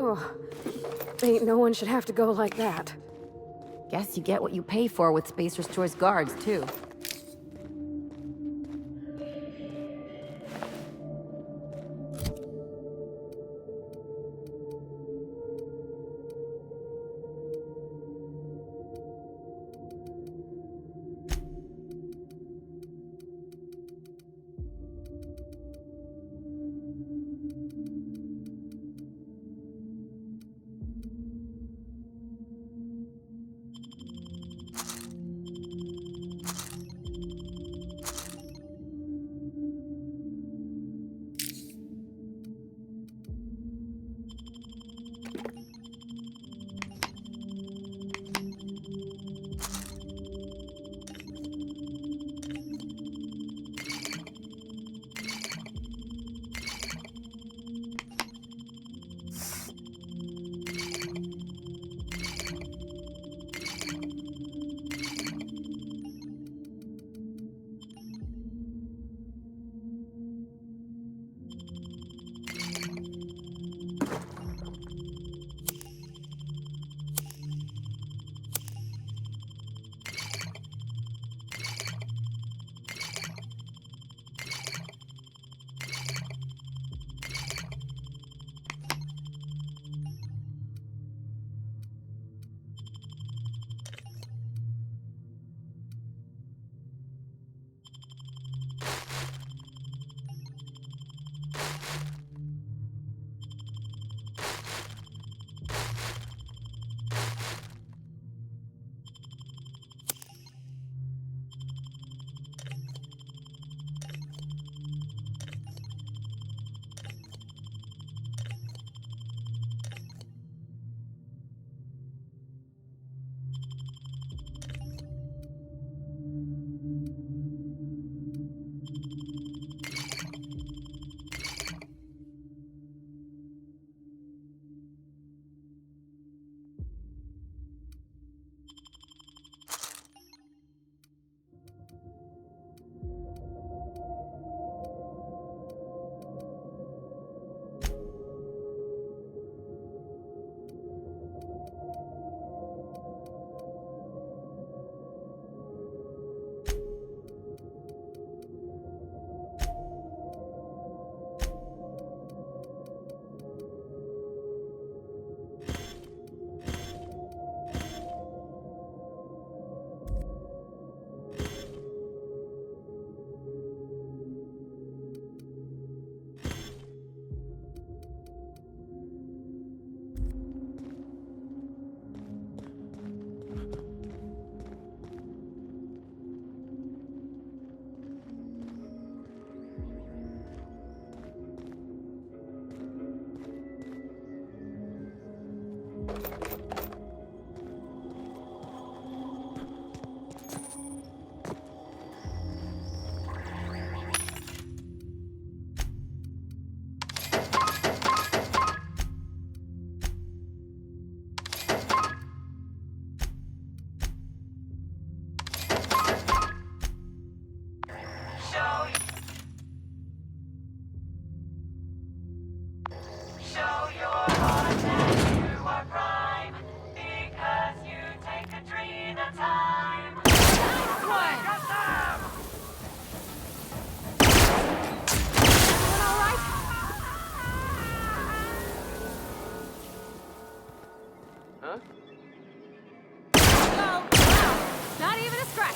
Oh, ain't no one should have to go like that. Guess you get what you pay for with Spacer's Choice guards, too. huh? Go! Wow! Not even a scratch!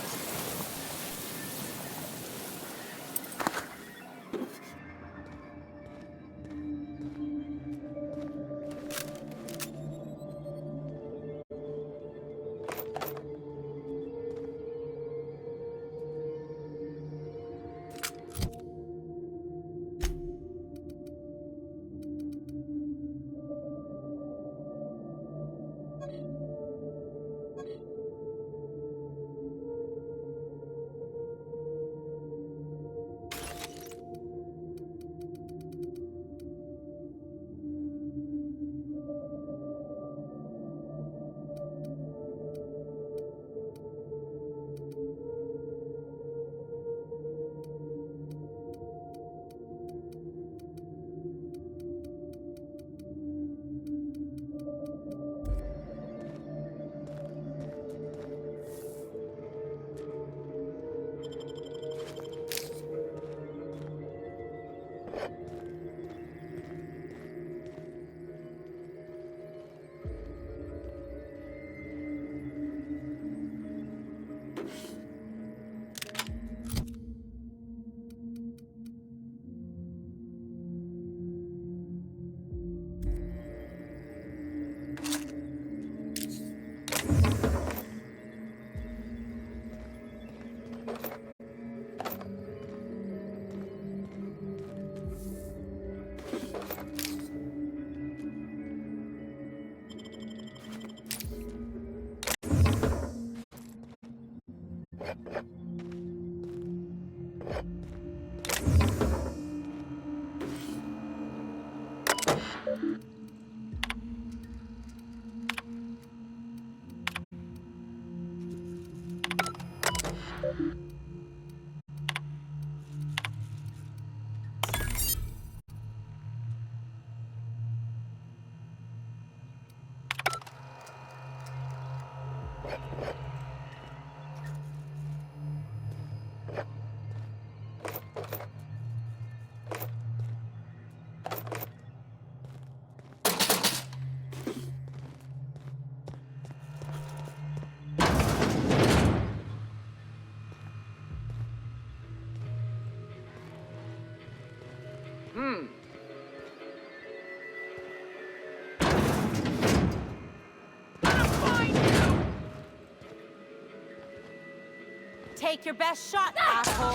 Take your best shot, asshole!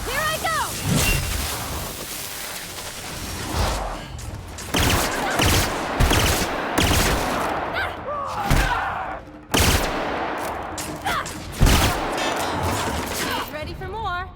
Here I go! Ready for more?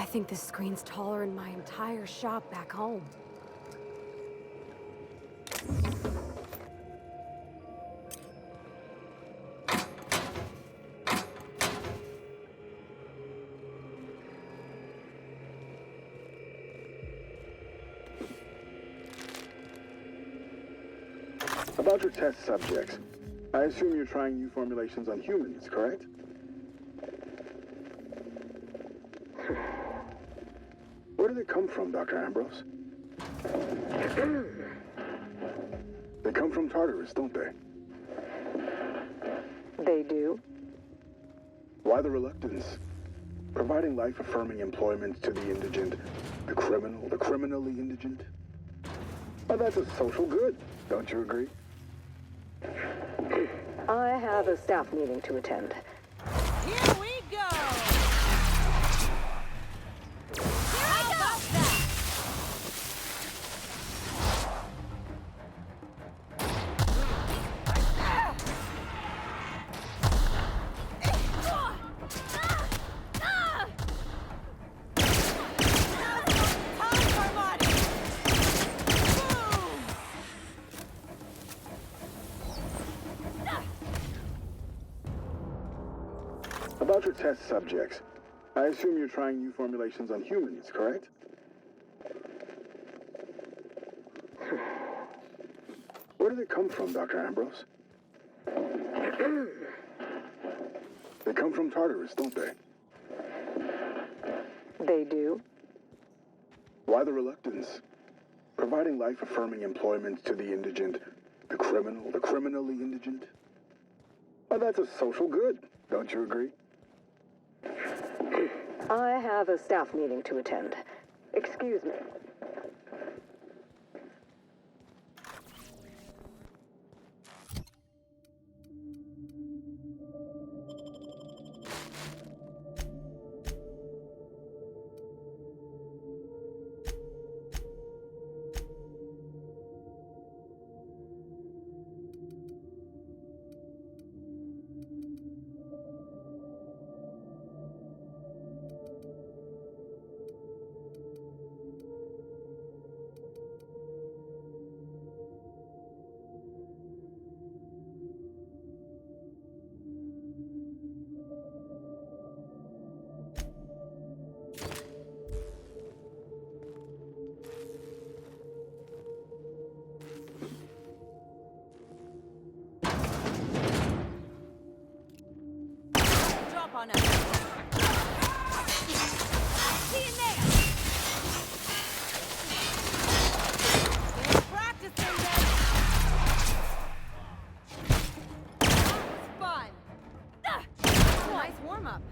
think this screen's taller than my entire shop back home. About your test subjects, I assume you're trying new formulations on humans, correct? Where do they come from, Dr. Ambrose? They come from Tartarus, don't they? They do? Why the reluctance? Providing life-affirming employment to the indigent, the criminally indigent? Well, that's a social good, don't you agree? I have a staff meeting to attend. Here we go! How about that? About your test subjects, I assume you're trying new formulations on humans, correct? Where do they come from, Dr. Ambrose? They come from Tartarus, don't they? They do? Why the reluctance? Providing life-affirming employment to the indigent, the criminally indigent? Well, that's a social good, don't you agree? I have a staff meeting to attend. Excuse me. Drop on us. See you there. Been practicing then. That was fun. Nice warm-up.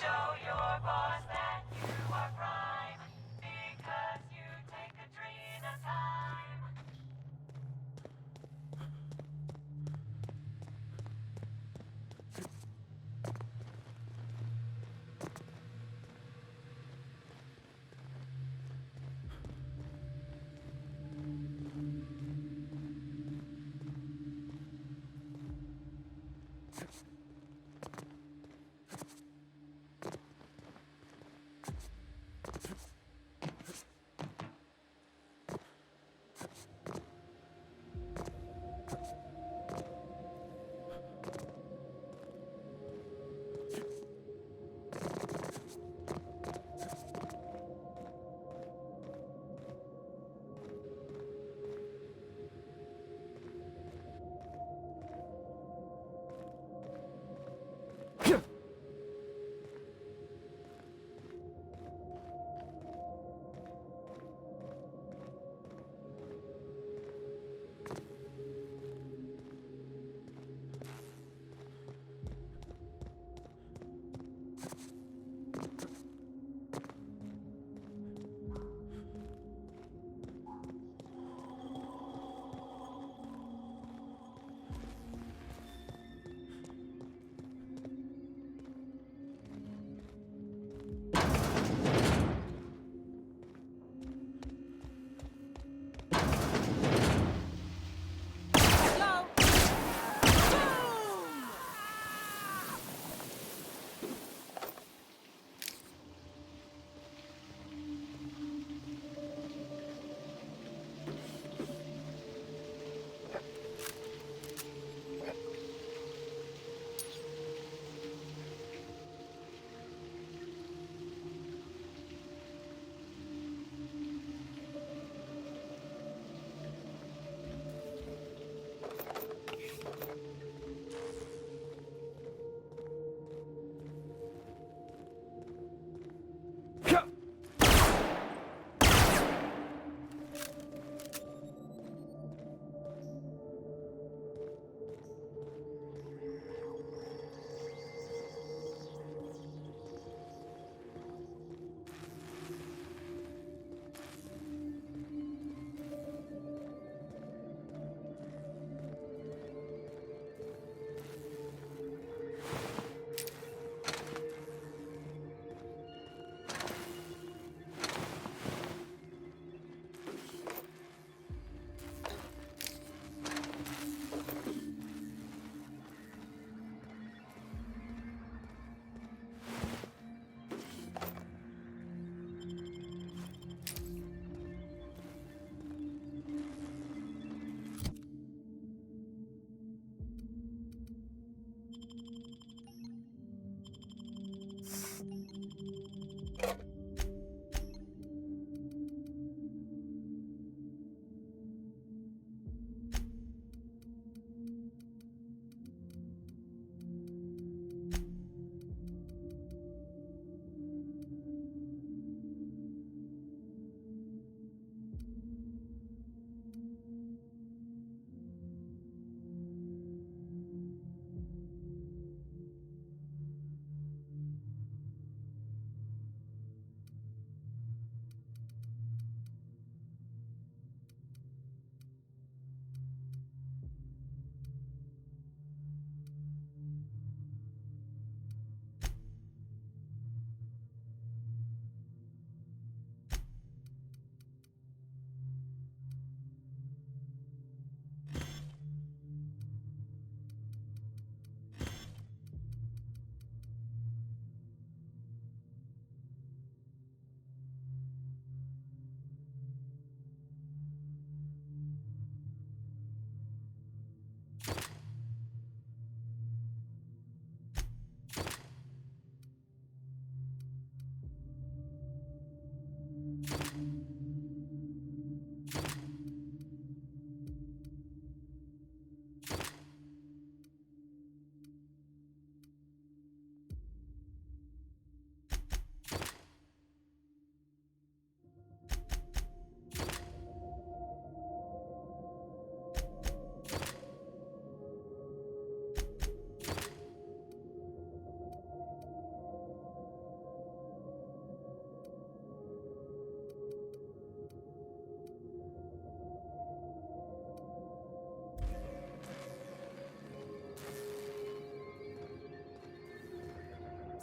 Show your boss that you are prime, because you take Katrina time.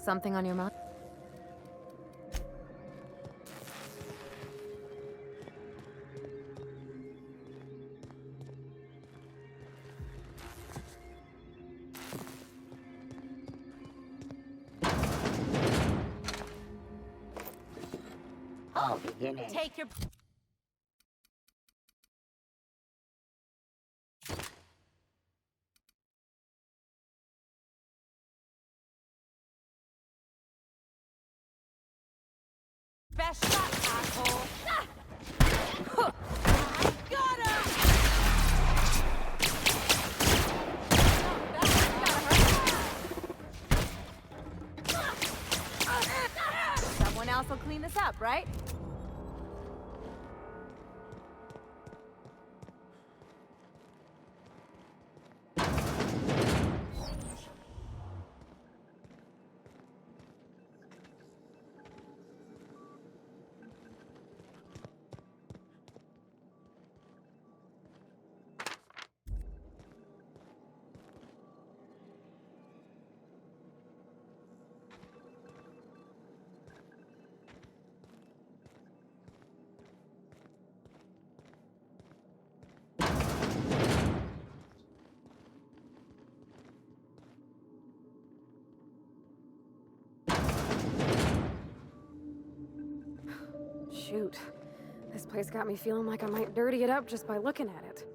something on your mind? All beginning. Take your... best shot, asshole! I got him! Someone else will clean this up, right? Shoot. This place got me feeling like I might dirty it up just by looking at it.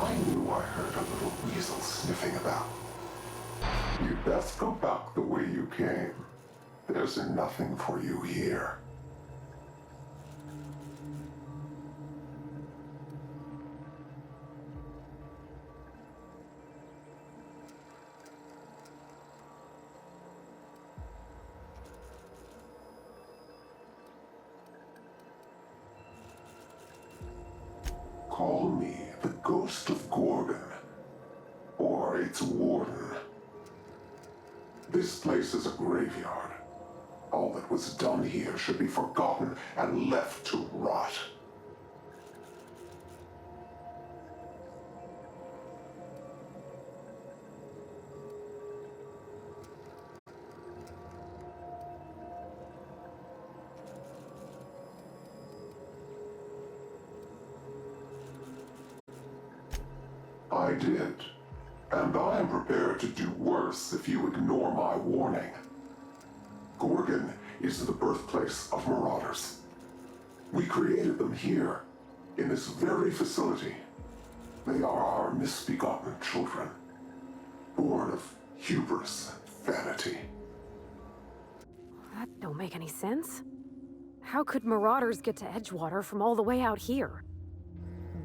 I knew I heard a little weasel sniffing about. You'd best go back the way you came. There's nothing for you here. Call me the Ghost of Gorgon, or its warden. This place is a graveyard. All that was done here should be forgotten and left to rot. I did. And I am prepared to do worse if you ignore my warning. Gorgon is the birthplace of Marauders. We created them here, in this very facility. They are our misbegotten children, born of hubris and vanity. That don't make any sense. How could Marauders get to Edgewater from all the way out here?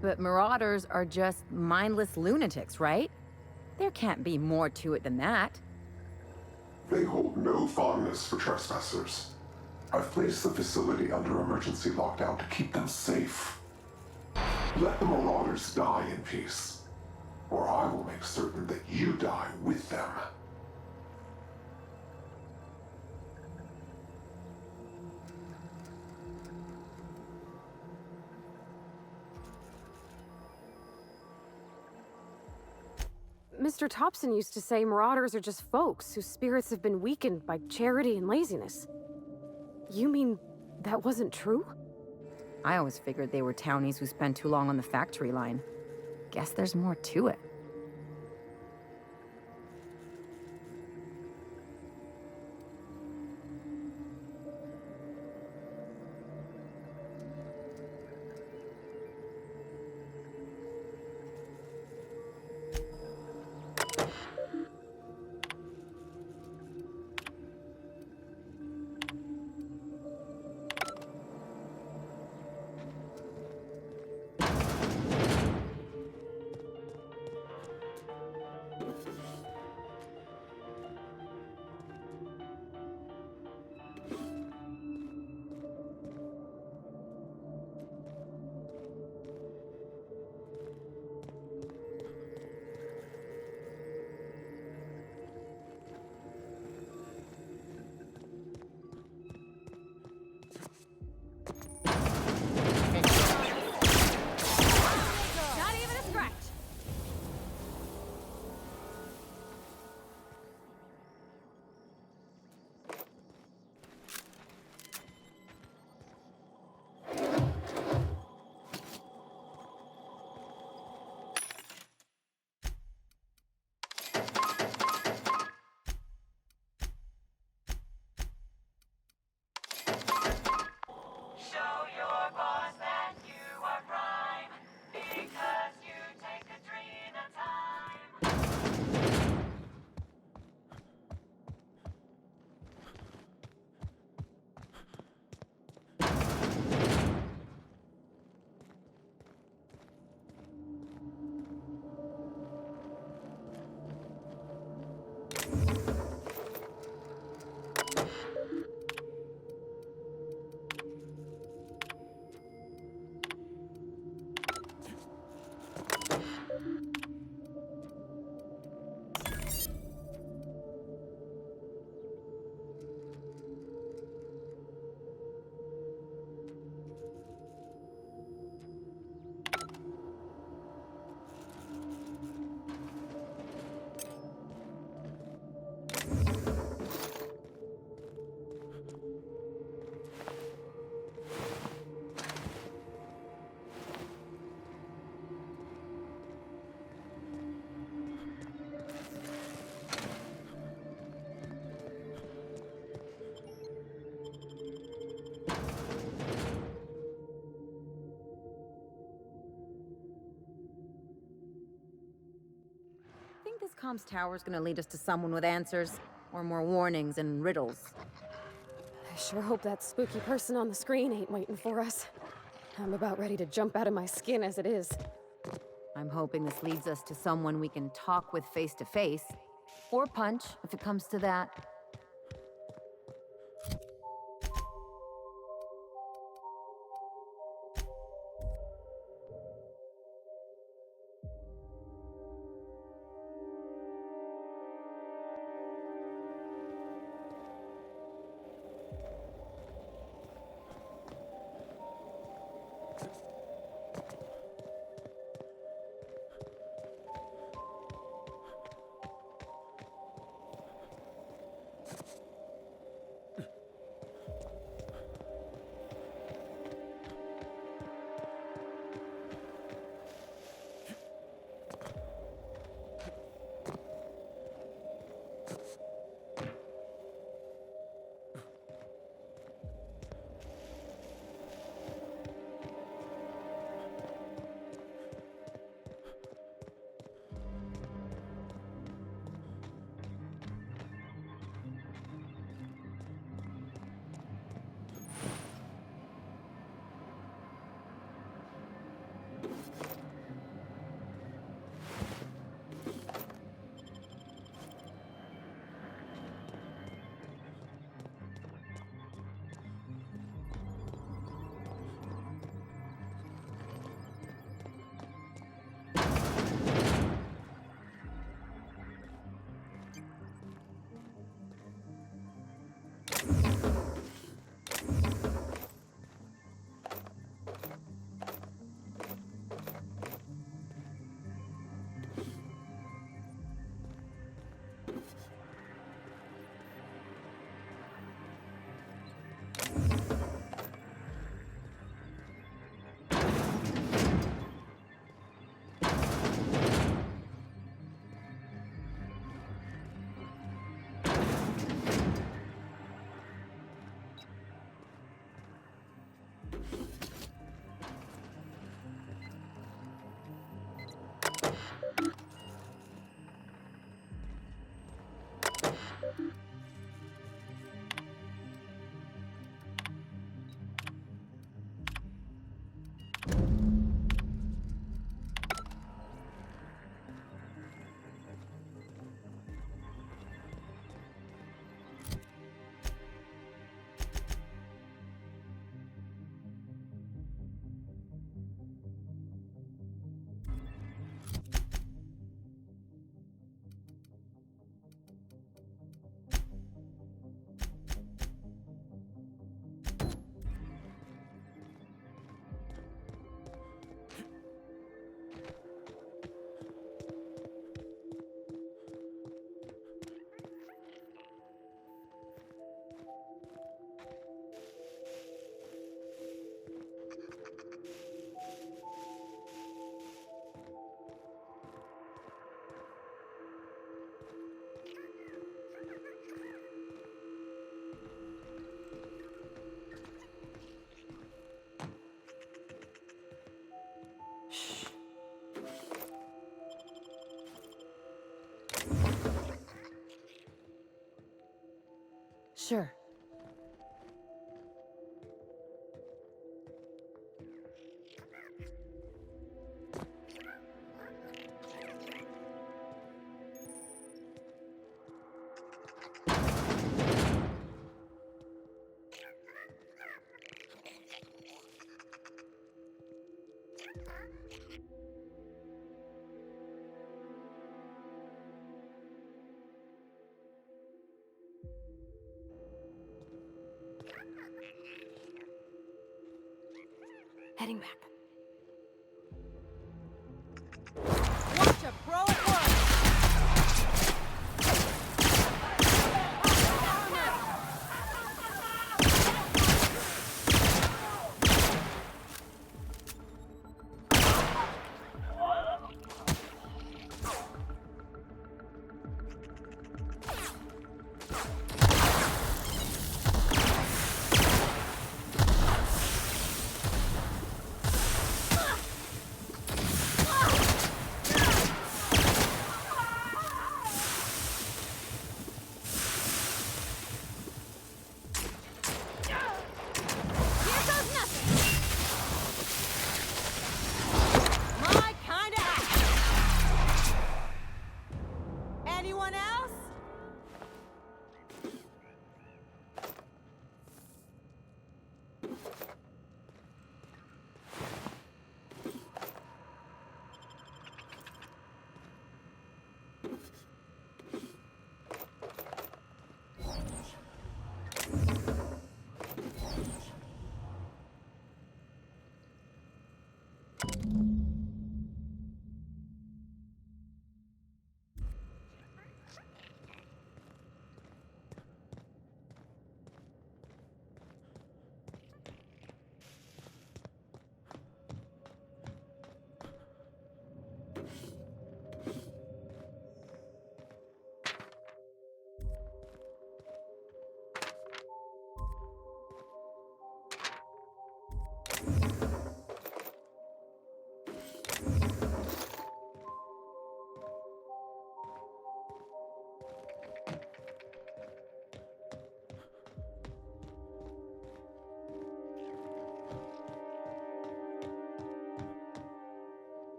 But Marauders are just mindless lunatics, right? There can't be more to it than that. They hold no fondness for trespassers. I've placed the facility under emergency lockdown to keep them safe. Let the Marauders die in peace, or I will make certain that you die with them. Mr. Thompson used to say Marauders are just folks whose spirits have been weakened by charity and laziness. You mean that wasn't true? I always figured they were townies who spent too long on the factory line. Guess there's more to it. Not even a scratch. Show your boss that you are prime, because you take Katrina time. Think this comms tower's gonna lead us to someone with answers? Or more warnings and riddles? I sure hope that spooky person on the screen ain't waiting for us. I'm about ready to jump out of my skin as it is. I'm hoping this leads us to someone we can talk with face to face. Or punch, if it comes to that. Heading back. Watch a pro at work! My kind of action. Anyone else?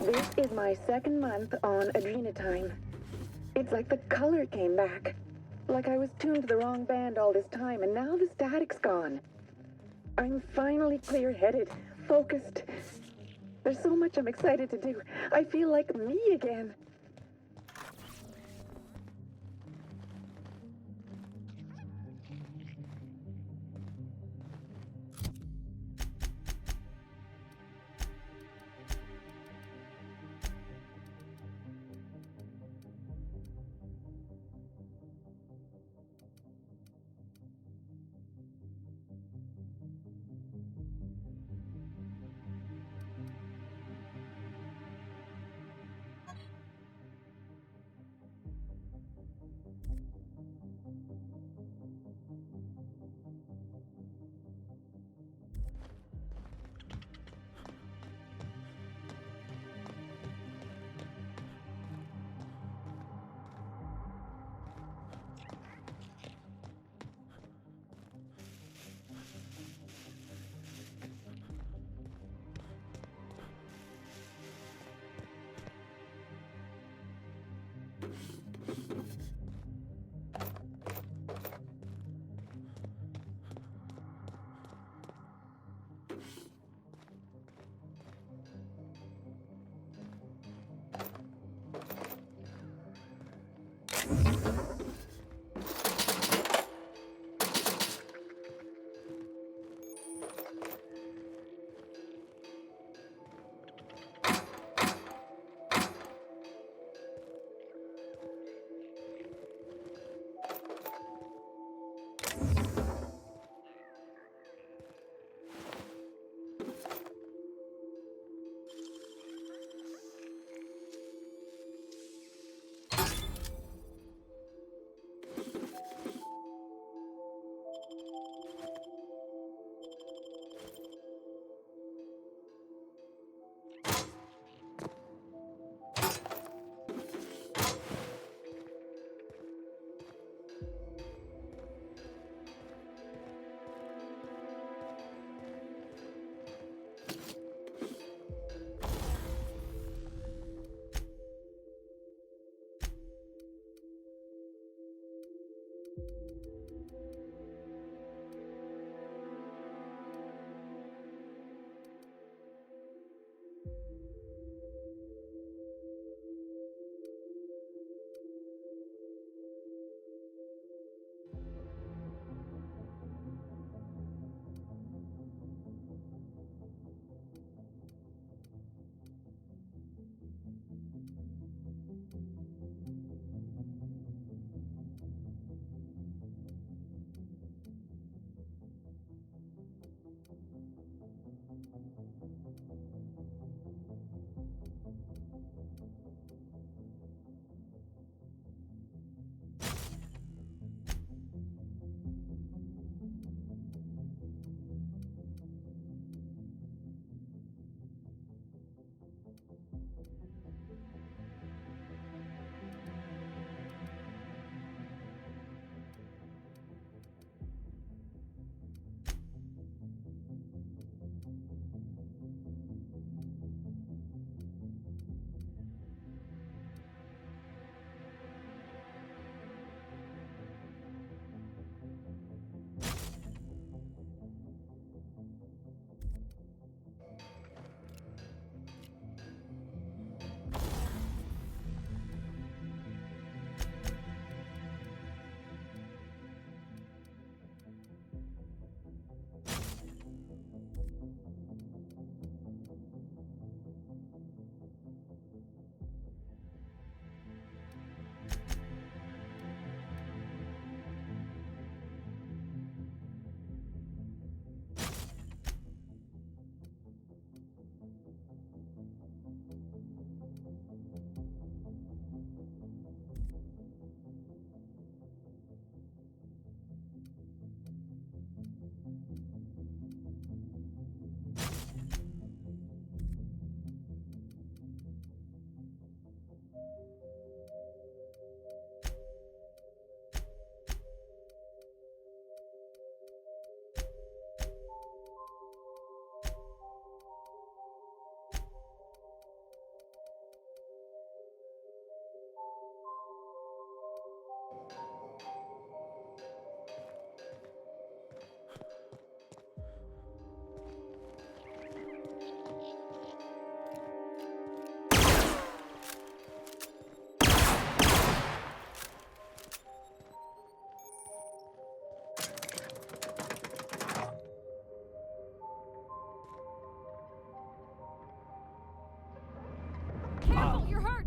This is my second month on adrenatime. It's like the color came back. Like I was tuned to the wrong band all this time, and now the static's gone. I'm finally clear-headed, focused. There's so much I'm excited to do. I feel like me again. Careful, you're hurt!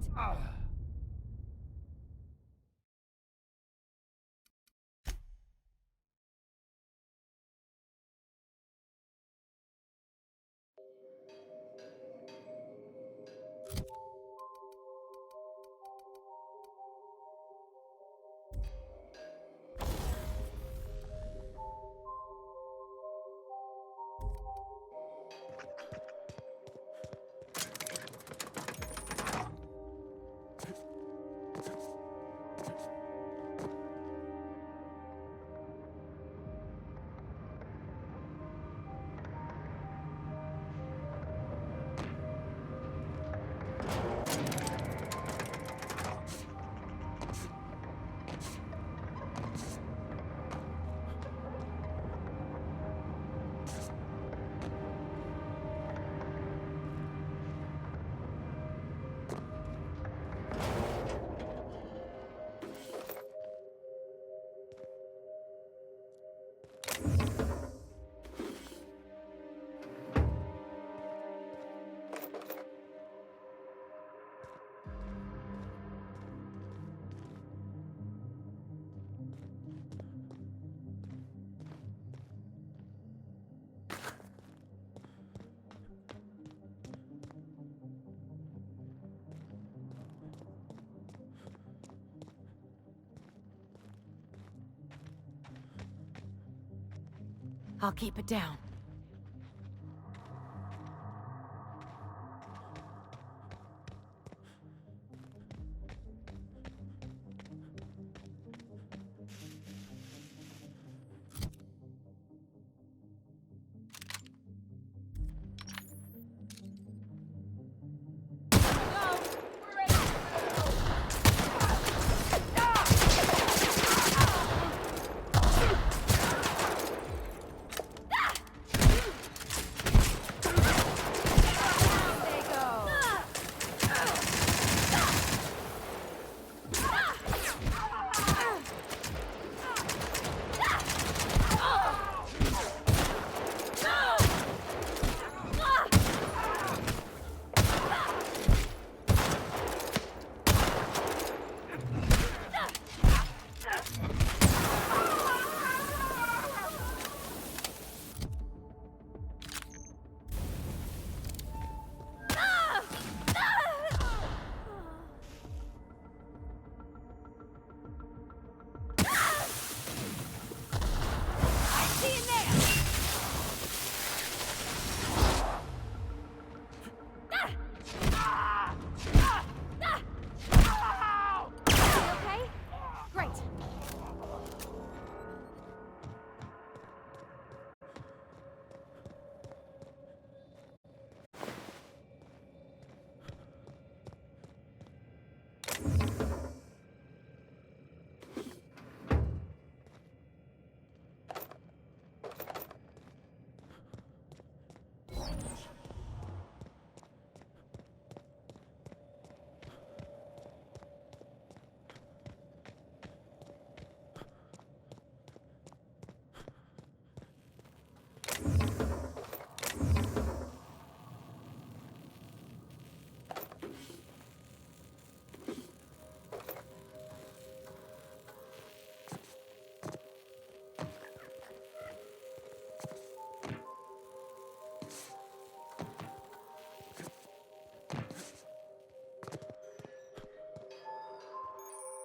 I'll keep it down.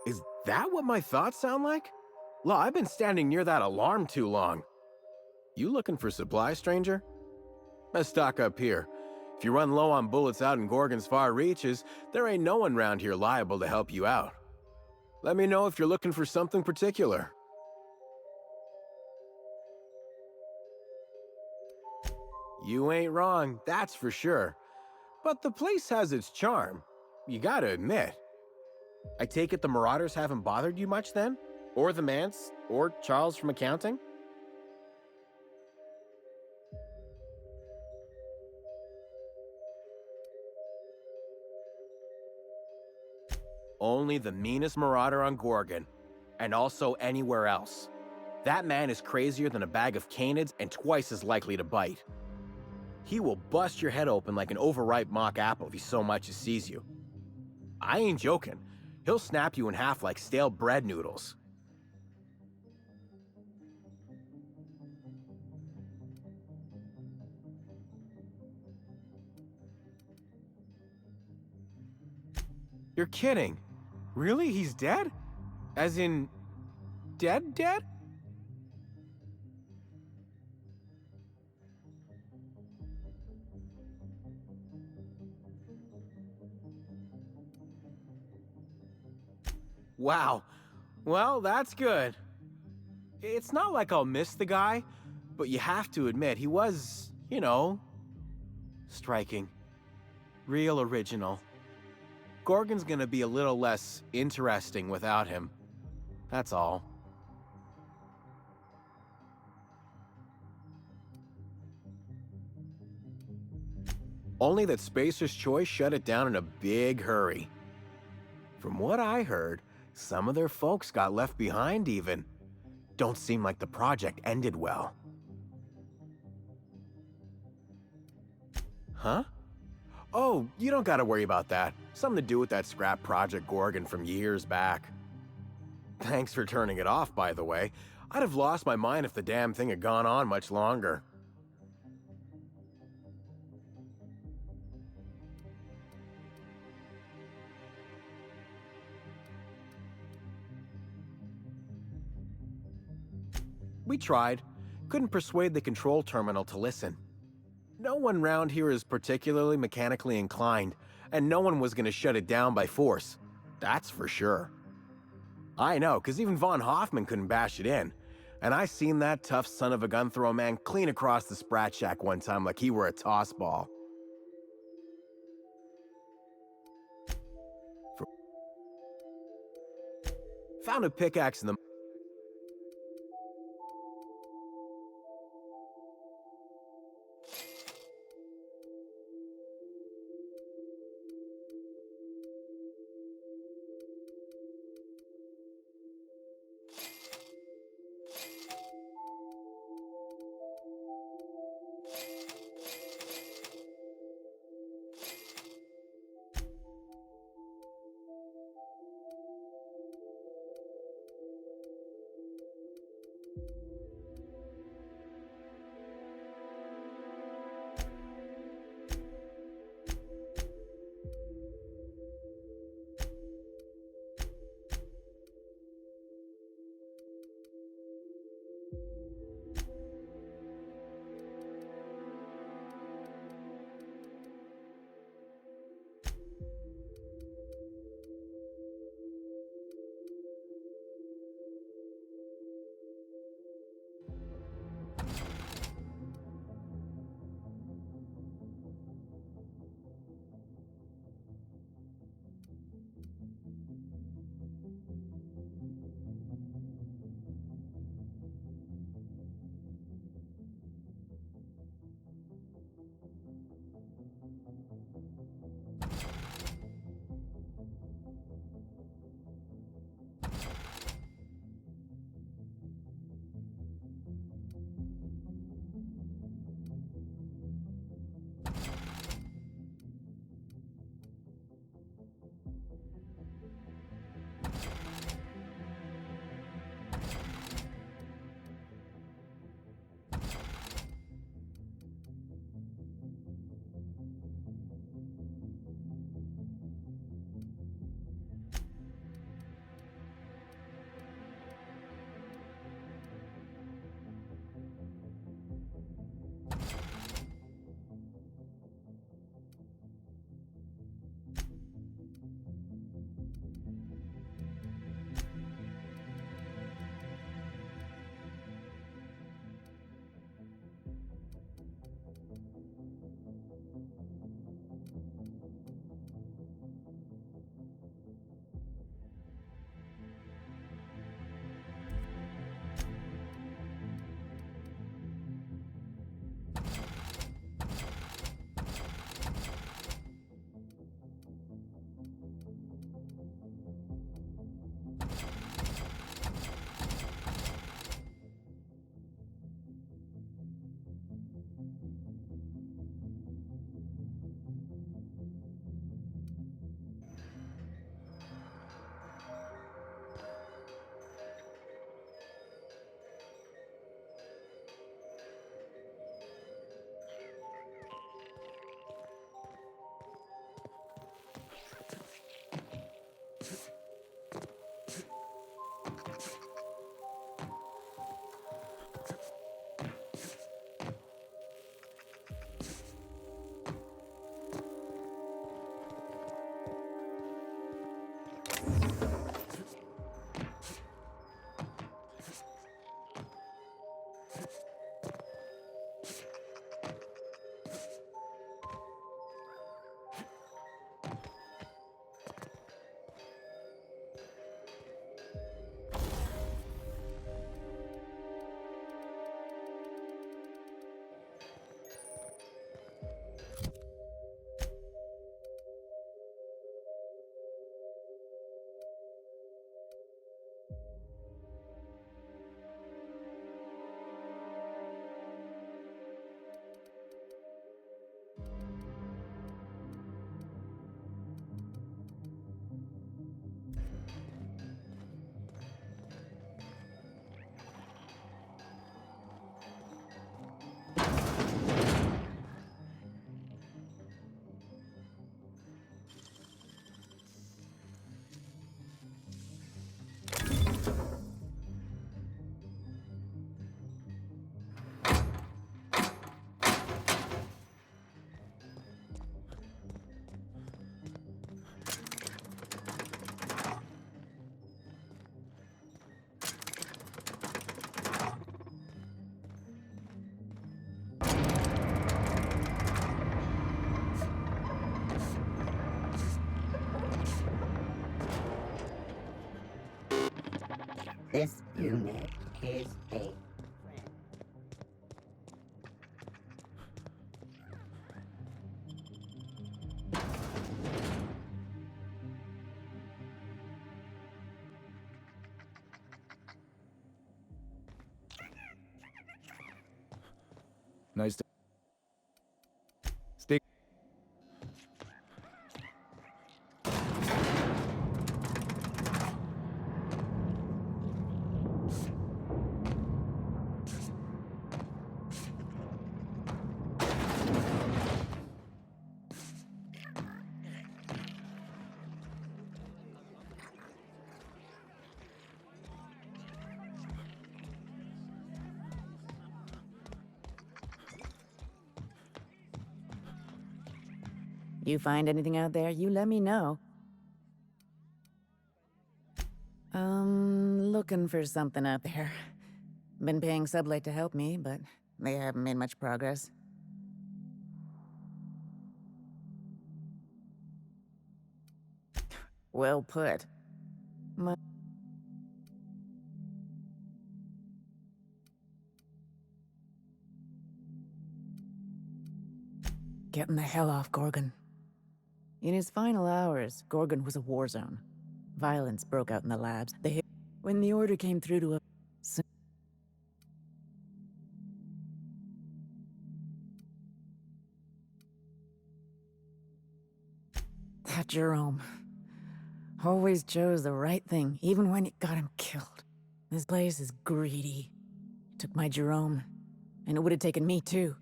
Is that what my thoughts sound like? Law, I've been standing near that alarm too long. You looking for supplies, stranger? Let's stock up here. If you run low on bullets out in Gorgon's far reaches, there ain't no one round here liable to help you out. Let me know if you're looking for something particular. You ain't wrong, that's for sure. But the place has its charm. You gotta admit. I take it the Marauders haven't bothered you much then? Or the Mance? Or Charles from accounting? Only the meanest Marauder on Gorgon. And also anywhere else. That man is crazier than a bag of canids and twice as likely to bite. He will bust your head open like an overripe mock apple if he so much as sees you. I ain't joking. He'll snap you in half like stale bread noodles. You're kidding. Really? He's dead? As in, dead dead? Wow. Well, that's good. It's not like I'll miss the guy, but you have to admit, he was, striking. Real original. Gorgon's gonna be a little less interesting without him. That's all. Only that Spacer's Choice shut it down in a big hurry. From what I heard, some of their folks got left behind even. Don't seem like the project ended well. Huh? Oh, you don't gotta worry about that. Something to do with that scrap Project Gorgon from years back. Thanks for turning it off, by the way. I'd have lost my mind if the damn thing had gone on much longer. We tried. Couldn't persuade the control terminal to listen. No one round here is particularly mechanically inclined, and no one was gonna shut it down by force. That's for sure. I know, because even Von Hoffman couldn't bash it in. And I seen that tough son of a gun throw a man clean across the Sprat Shack one time like he were a toss ball. Found a pickaxe in the... This unit is a Nice to stay. You find anything out there, you let me know. Looking for something out there. Been paying Sublight to help me, but they haven't made much progress. Well put. Getting the hell off Gorgon. In his final hours, Gorgon was a war zone. Violence broke out in the labs. When the order came through to a... That Jerome. Always chose the right thing, even when it got him killed. This place is greedy. Took my Jerome, and it would have taken me too.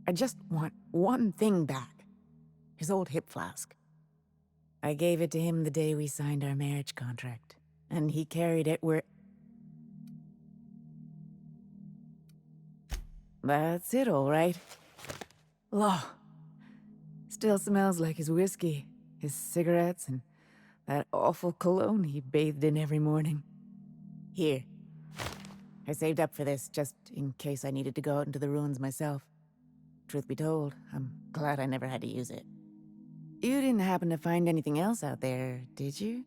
I just want one thing back. His old hip flask. I gave it to him the day we signed our marriage contract, and he carried it where... That's it, all right. Law. Still smells like his whiskey, his cigarettes, and that awful cologne he bathed in every morning. Here. I saved up for this, just in case I needed to go out into the ruins myself. Truth be told, I'm glad I never had to use it. You didn't happen to find anything else out there, did you?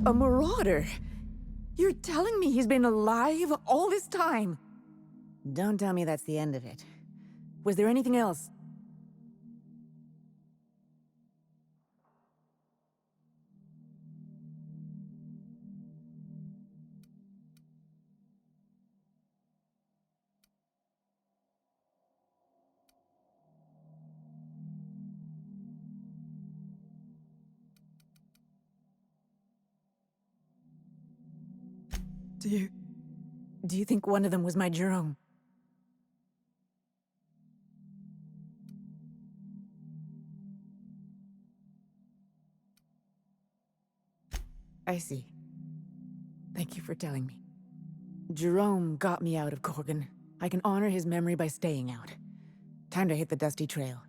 A marauder? You're telling me he's been alive all this time? Don't tell me that's the end of it. Was there anything else? Do you think one of them was my Jerome? I see. Thank you for telling me. Jerome got me out of Gorgon. I can honor his memory by staying out. Time to hit the dusty trail.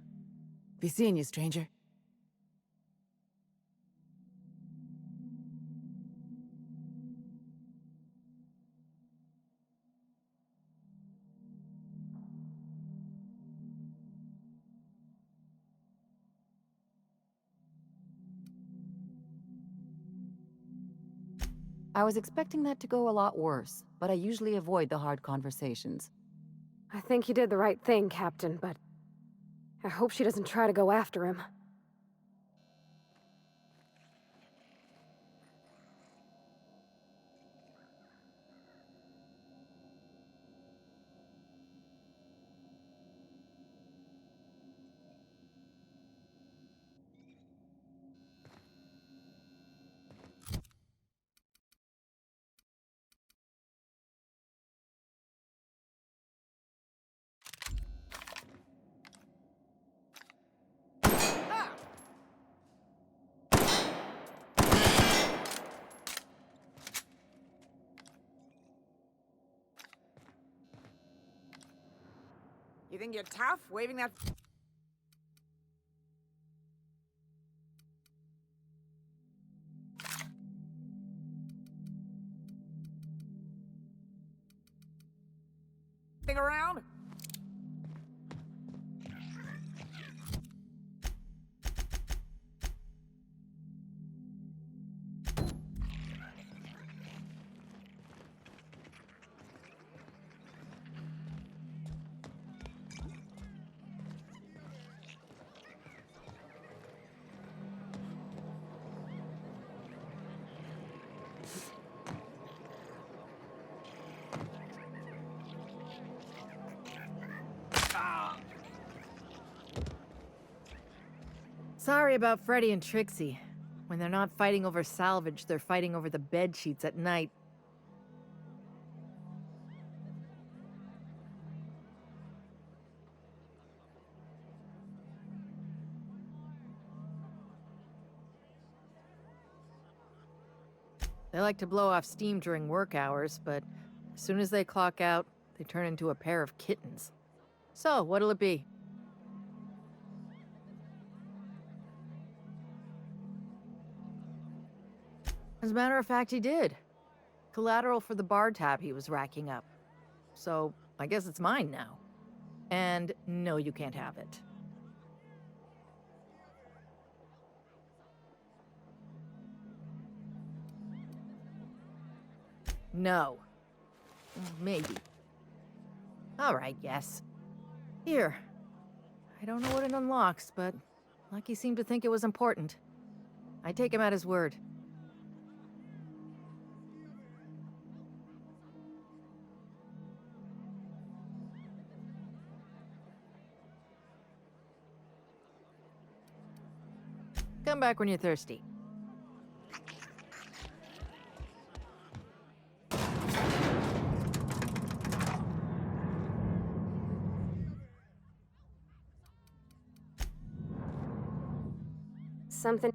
Be seeing you, stranger. I was expecting that to go a lot worse, but I usually avoid the hard conversations. I think you did the right thing, Captain, but I hope she doesn't try to go after him. You think you're tough, waving that... Stick around? Sorry about Freddy and Trixie. When they're not fighting over salvage, they're fighting over the bed sheets at night. They like to blow off steam during work hours, but as soon as they clock out, they turn into a pair of kittens. So, what'll it be? As a matter of fact, he did. Collateral for the bar tab he was racking up. So, I guess it's mine now. And no, you can't have it. No. Maybe. Alright, yes. Here. I don't know what it unlocks, but Lucky seemed to think it was important. I take him at his word. Come back when you're thirsty. Something...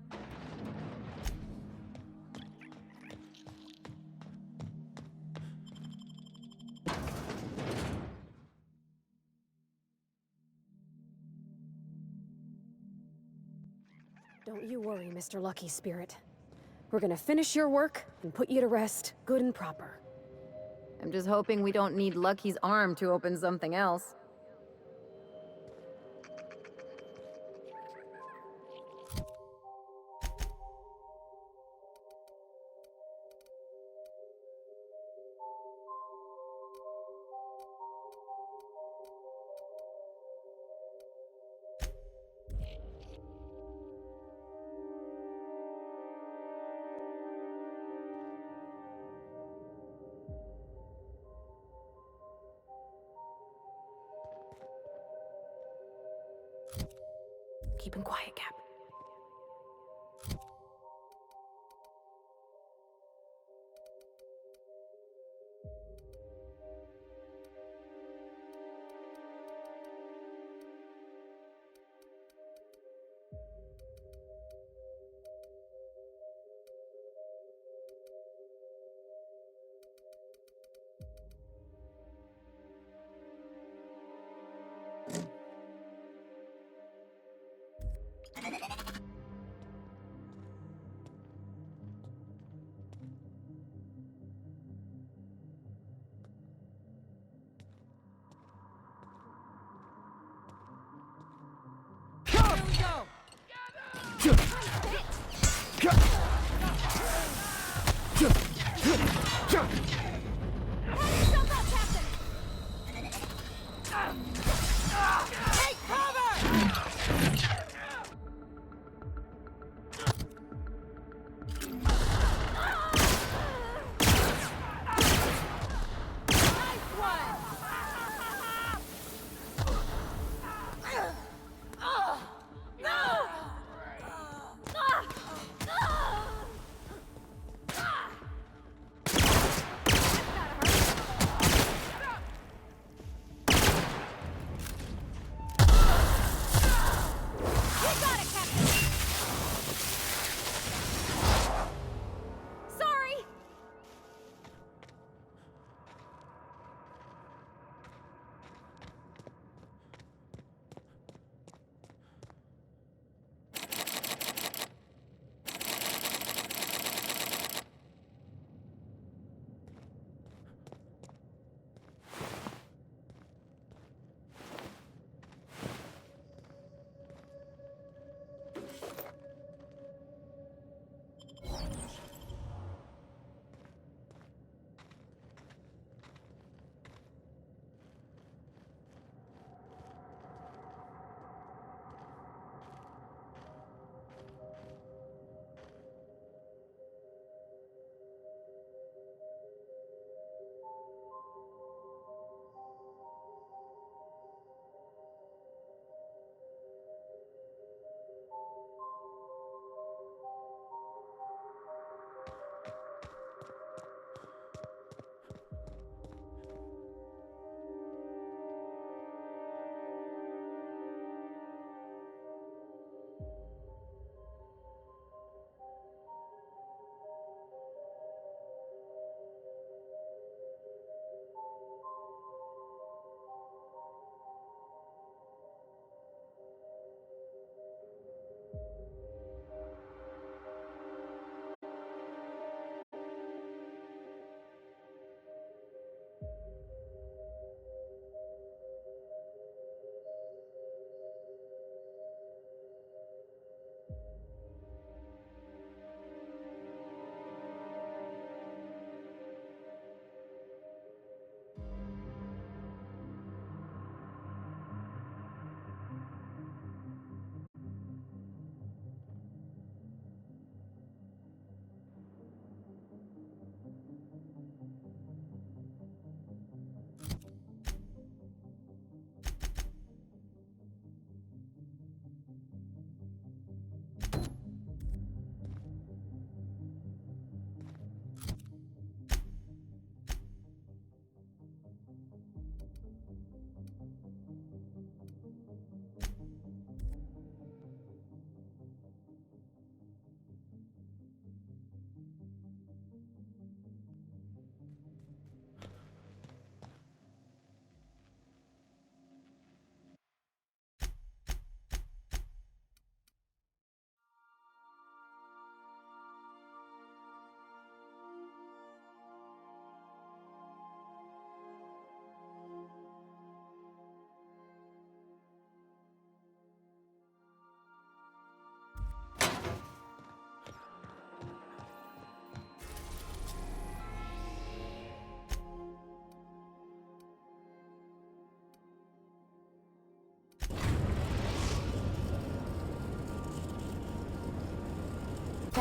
Don't you worry, Mr. Lucky Spirit. We're gonna finish your work and put you to rest, good and proper. I'm just hoping we don't need Lucky's arm to open something else. Keep him quiet, Cap.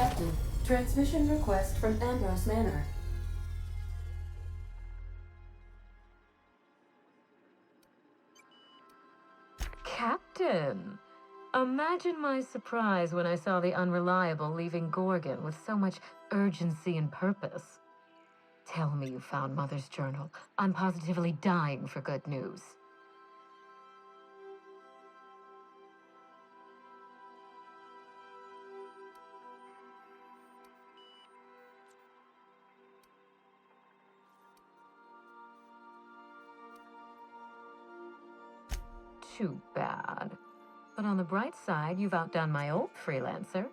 Captain, transmission request from Ambrose Manor. Captain! Imagine my surprise when I saw the Unreliable leaving Gorgon with so much urgency and purpose. Tell me you found Mother's journal. I'm positively dying for good news. Too bad. But on the bright side, you've outdone my old freelancer.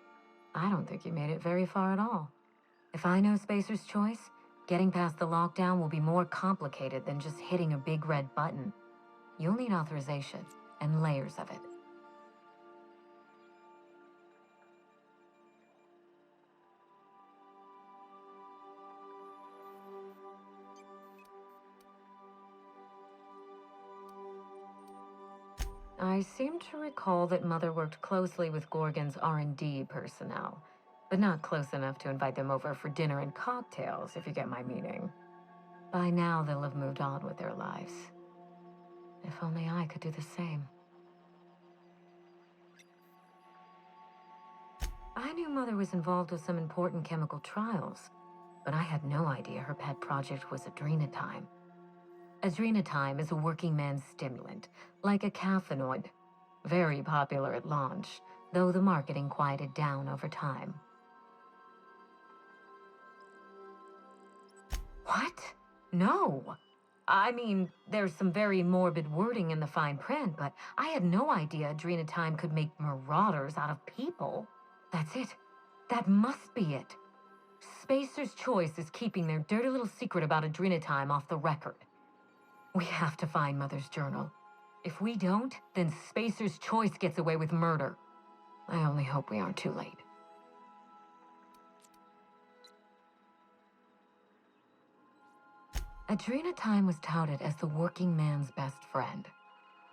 I don't think you made it very far at all. If I know Spacer's Choice, getting past the lockdown will be more complicated than just hitting a big red button. You'll need authorization and layers of it. I seem to recall that Mother worked closely with Gorgon's R&D personnel, but not close enough to invite them over for dinner and cocktails, if you get my meaning. By now, they'll have moved on with their lives. If only I could do the same. I knew Mother was involved with some important chemical trials, but I had no idea her pet project was adrenatime. Adrenatime is a working man's stimulant, like a caffeinoid. Very popular at launch, though the marketing quieted down over time. What? No. I mean, there's some very morbid wording in the fine print, but I had no idea adrenatime could make marauders out of people. That's it. That must be it. Spacer's Choice is keeping their dirty little secret about adrenatime off the record. We have to find Mother's journal. If we don't, then Spacer's Choice gets away with murder. I only hope we aren't too late. Adrenatime was touted as the working man's best friend,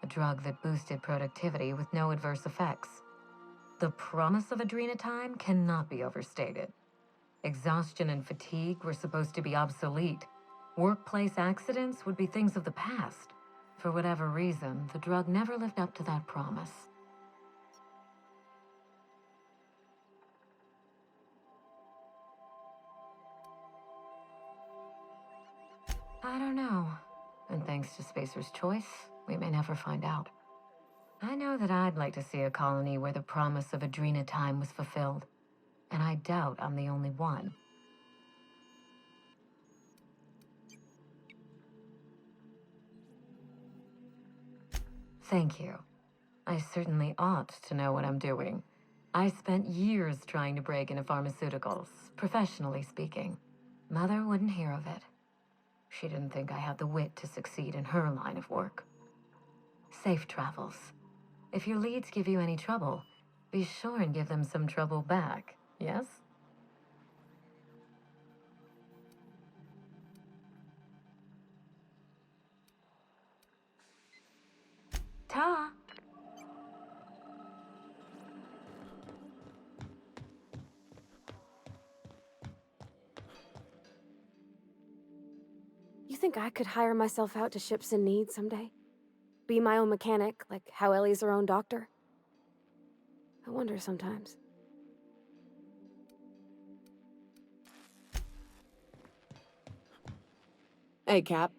a drug that boosted productivity with no adverse effects. The promise of adrenatime cannot be overstated. Exhaustion and fatigue were supposed to be obsolete. Workplace accidents would be things of the past. For whatever reason, the drug never lived up to that promise. I don't know. And thanks to Spacer's Choice, we may never find out. I know that I'd like to see a colony where the promise of adrenatime was fulfilled. And I doubt I'm the only one. Thank you. I certainly ought to know what I'm doing. I spent years trying to break into pharmaceuticals, professionally speaking. Mother wouldn't hear of it. She didn't think I had the wit to succeed in her line of work. Safe travels. If your leads give you any trouble, be sure and give them some trouble back, yes? Ta! You think I could hire myself out to ships in need someday? Be my own mechanic, like how Ellie's her own doctor? I wonder sometimes. Hey, Cap.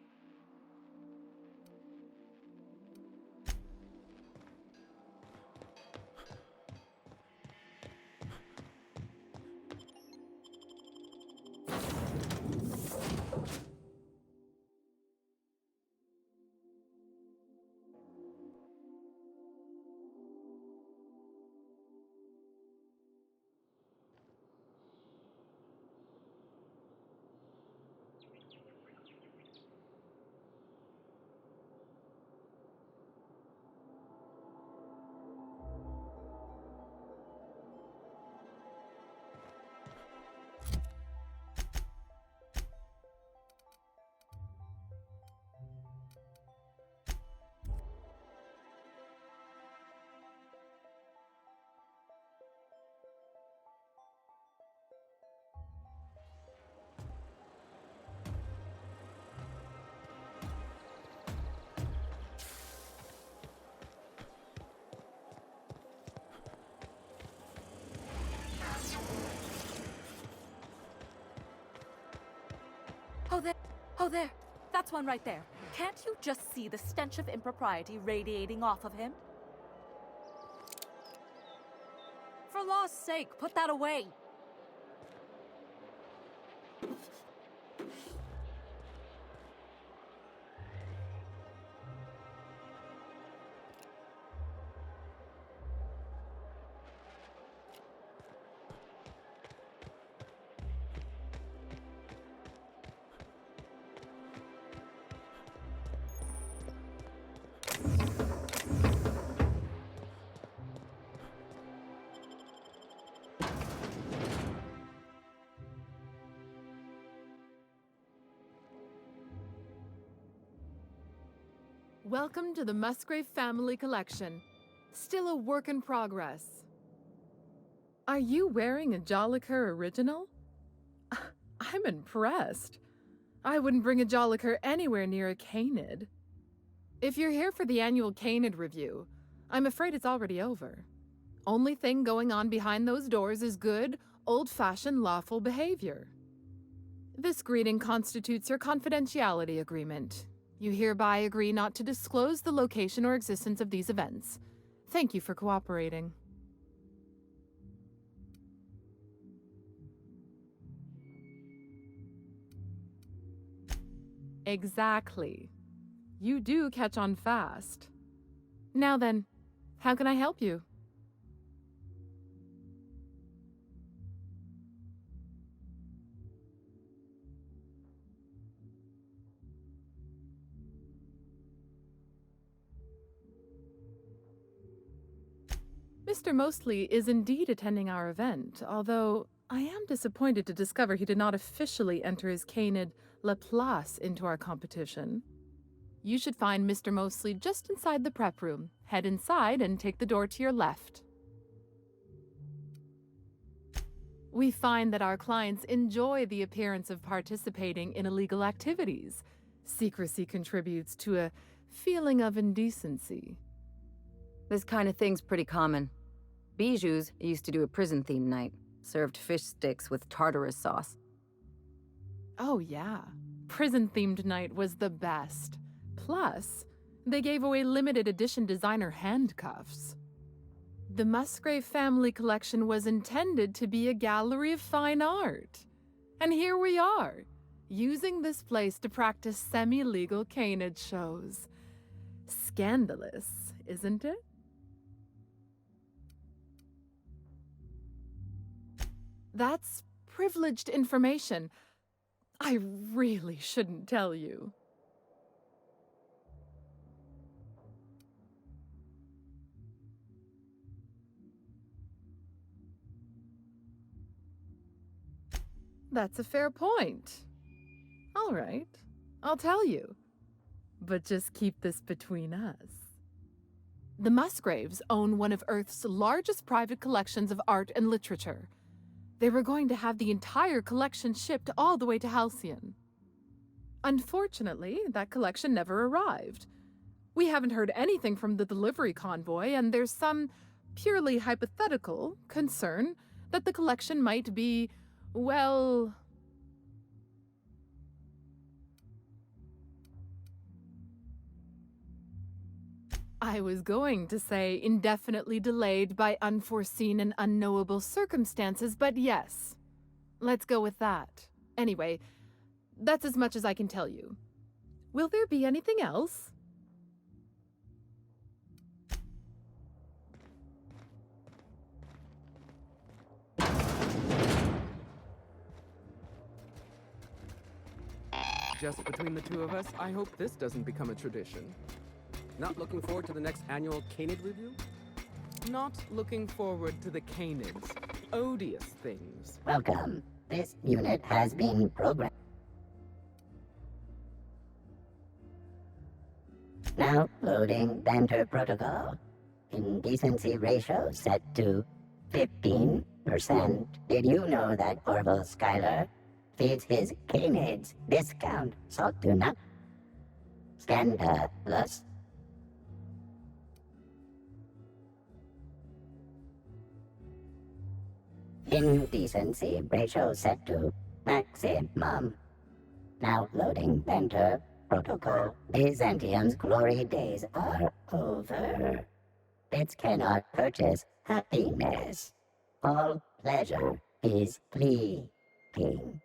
Oh, there. Oh, there. That's one right there. Can't you just see the stench of impropriety radiating off of him? For law's sake, put that away. Welcome to the Musgrave Family Collection. Still a work in progress. Are you wearing a Jolliker original? I'm impressed. I wouldn't bring a Jolliker anywhere near a Canid. If you're here for the annual Canid review, I'm afraid it's already over. Only thing going on behind those doors is good, old-fashioned lawful behavior. This greeting constitutes your confidentiality agreement. You hereby agree not to disclose the location or existence of these events. Thank you for cooperating. Exactly. You do catch on fast. Now then, how can I help you? Mr. Mostly is indeed attending our event, although I am disappointed to discover he did not officially enter his Canid Laplace into our competition. You should find Mr. Mostly just inside the prep room. Head inside and take the door to your left. We find that our clients enjoy the appearance of participating in illegal activities. Secrecy contributes to a feeling of indecency. This kind of thing's pretty common. Bijou's used to do a prison-themed night. Served fish sticks with tartarus sauce. Oh yeah, prison-themed night was the best. Plus, they gave away limited edition designer handcuffs. The Musgrave Family Collection was intended to be a gallery of fine art. And here we are, using this place to practice semi-legal Canid shows. Scandalous, isn't it? That's privileged information. I really shouldn't tell you. That's a fair point. All right, I'll tell you. But just keep this between us. The Musgraves own one of Earth's largest private collections of art and literature. They were going to have the entire collection shipped all the way to Halcyon. Unfortunately, that collection never arrived. We haven't heard anything from the delivery convoy, and there's some purely hypothetical concern that the collection might be, well... I was going to say indefinitely delayed by unforeseen and unknowable circumstances, but yes. Let's go with that. Anyway, that's as much as I can tell you. Will there be anything else? Just between the two of us, I hope this doesn't become a tradition. Not looking forward to the next annual Canid review? Not looking forward to the Canids. Odious things. Welcome. This unit has been programmed. Now loading banter protocol. Indecency ratio set to 15%. Did you know that Orville Schuyler feeds his Canids discount salt tuna? Scandalous. Indecency ratio set to maximum. Now loading Venter protocol. Byzantium's glory days are over. It cannot purchase happiness. All pleasure is fleeting.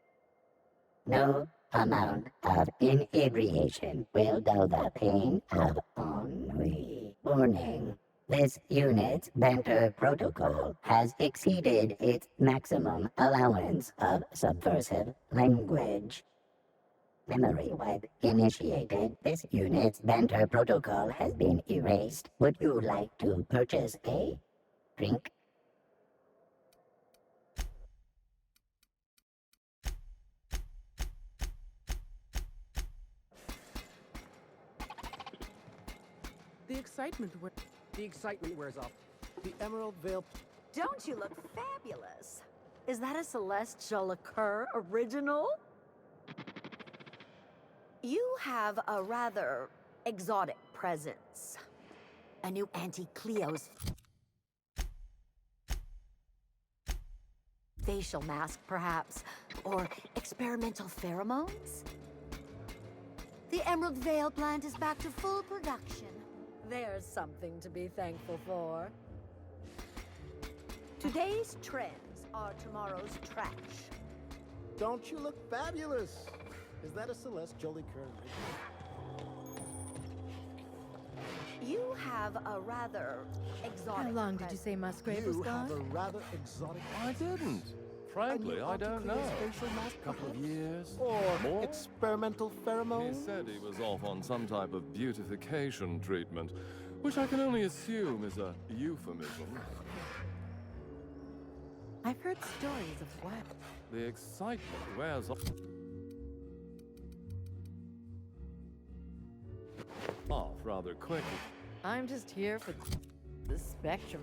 No amount of inebriation will dull the pain of ennui. Warning. This unit's Venter protocol has exceeded its maximum allowance of subversive language. Memory wipe initiated. This unit's Venter protocol has been erased. Would you like to purchase a drink? The excitement wears off. The Emerald Veil. Don't you look fabulous? Is that a Celestial Liqueur original? You have a rather exotic presence. A new Auntie Cleo's facial mask, perhaps? Or experimental pheromones? The Emerald Veil plant is back to full production. There's something to be thankful for. Today's trends are tomorrow's trash. Don't you look fabulous? Is that a Celestial Liqueur? You have a rather exotic. How long did you say Musgrave was You gone? have a rather exotic. I didn't. Frankly, I don't know. Couple of years. Or more? experimental He pheromones? said he was off on some type of beautification treatment, which I can only assume is a euphemism. I've heard stories of what? The excitement wears off rather quickly. I'm just here for the spectrum.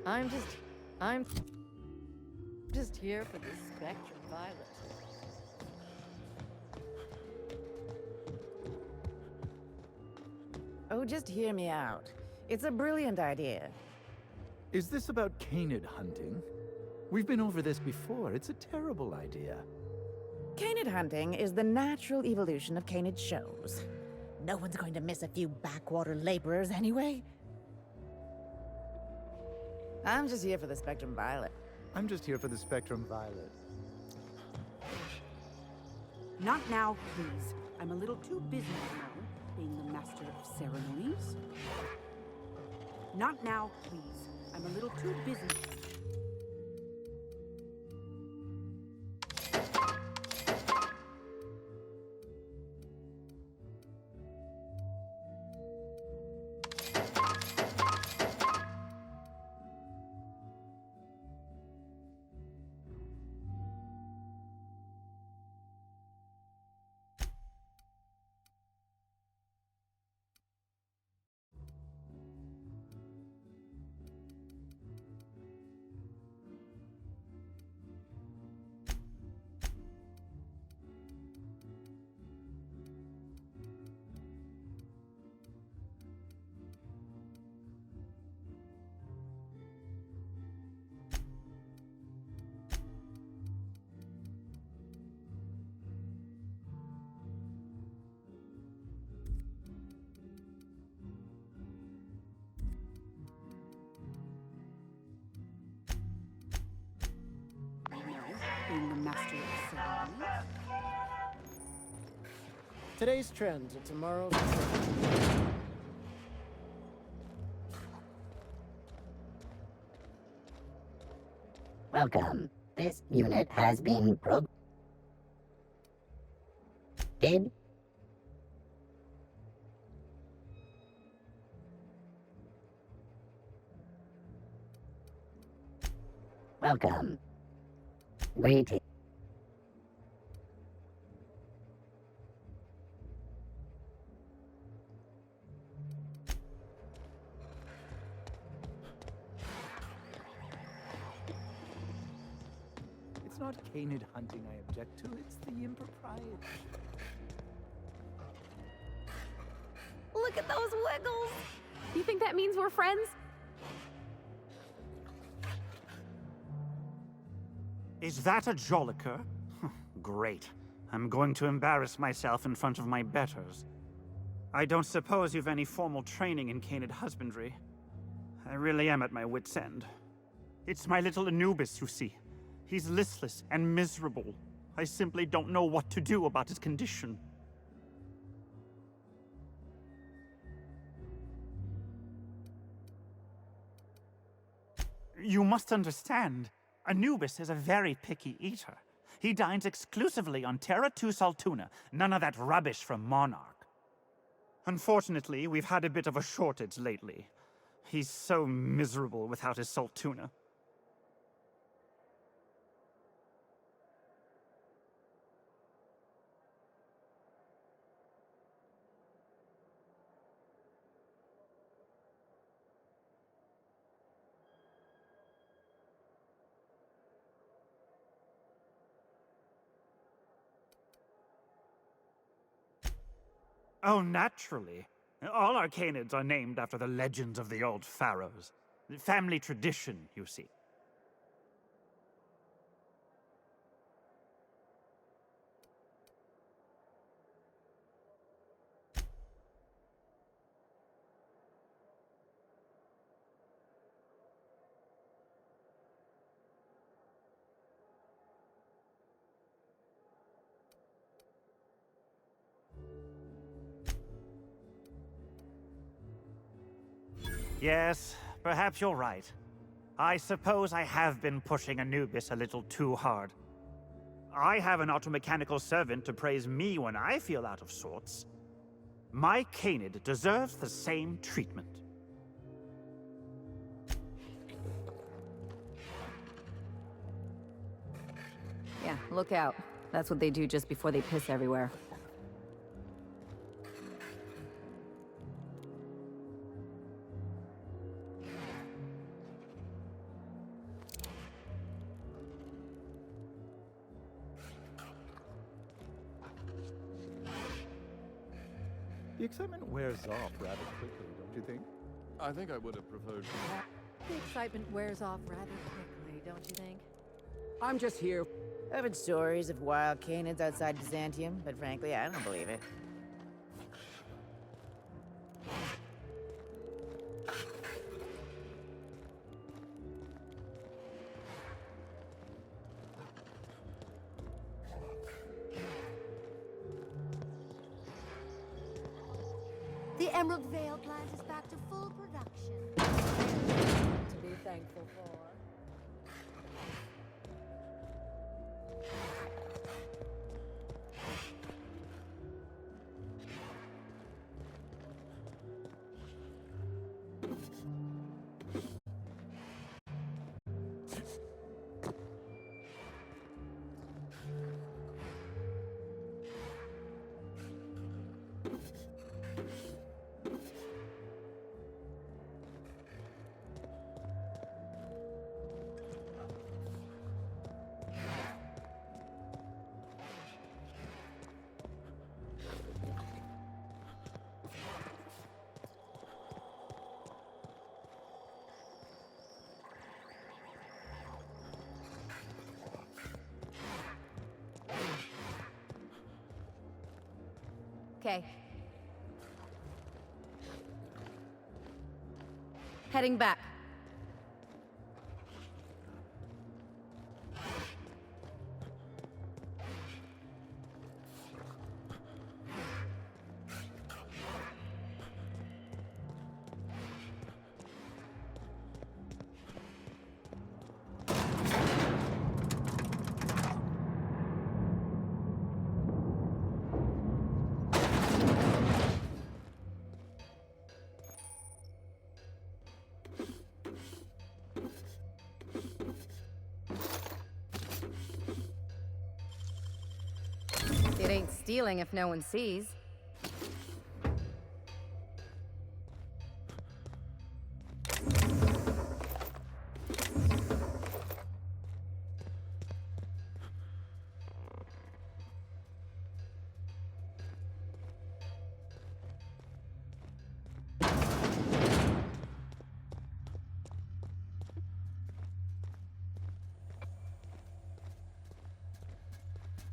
I'm just here for the spectrum violet. Oh, just hear me out. It's a brilliant idea. Is this about canid hunting? We've been over this before. It's a terrible idea. Canid hunting is the natural evolution of canid shows. No one's going to miss a few backwater laborers anyway. I'm just here for the spectrum violet. I'm just here for the spectrum violet. Not now, please. I'm a little too busy now, being the master of ceremonies. Not now, please. I'm a little too busy. Being the master of ceremonies. Today's trends are tomorrow's. Welcome. This unit has been Did? Welcome. Greeting. It's not canid hunting I object to, it's the impropriety. Look at those wiggles! You think that means we're friends? Is that a Joliker? Great. I'm going to embarrass myself in front of my betters. I don't suppose you've any formal training in canid husbandry. I really am at my wit's end. It's my little Anubis, you see. He's listless and miserable. I simply don't know what to do about his condition. You must understand, Anubis is a very picky eater. He dines exclusively on Terra 2 Saltuna, none of that rubbish from Monarch. Unfortunately, we've had a bit of a shortage lately. He's so miserable without his Saltuna. Oh, naturally. All our canids are named after the legends of the old pharaohs. Family tradition, you see. Yes, perhaps you're right. I suppose I have been pushing Anubis a little too hard. I have an automechanical servant to praise me when I feel out of sorts. My canid deserves the same treatment. Yeah, look out. That's what they do just before they piss everywhere. The excitement wears off rather quickly, don't you think? I think I would have preferred. The excitement wears off rather quickly, don't you think? I'm just here. I've heard stories of wild canids outside Byzantium, but frankly, I don't believe it. The Emerald Vale plant is back to full production. To be thankful for. Okay. Heading back. It ain't stealing if no one sees.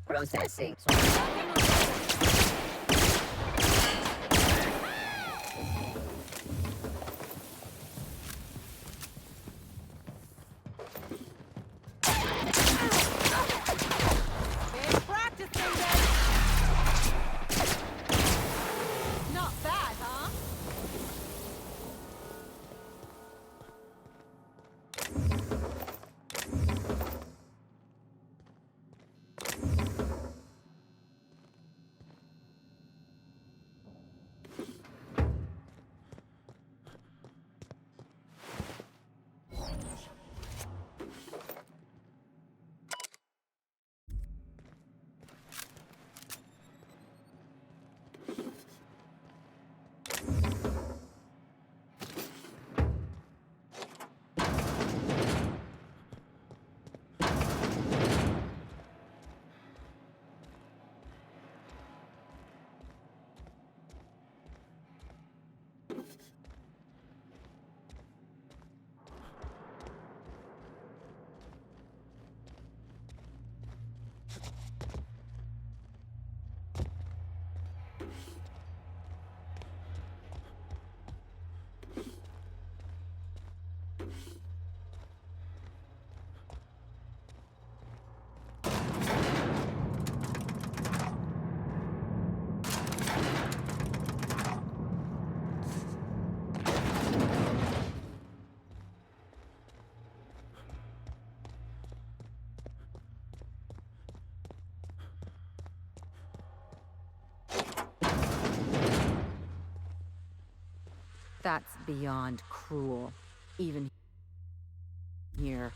Processing. Not bad, huh? That's beyond cruel, even here.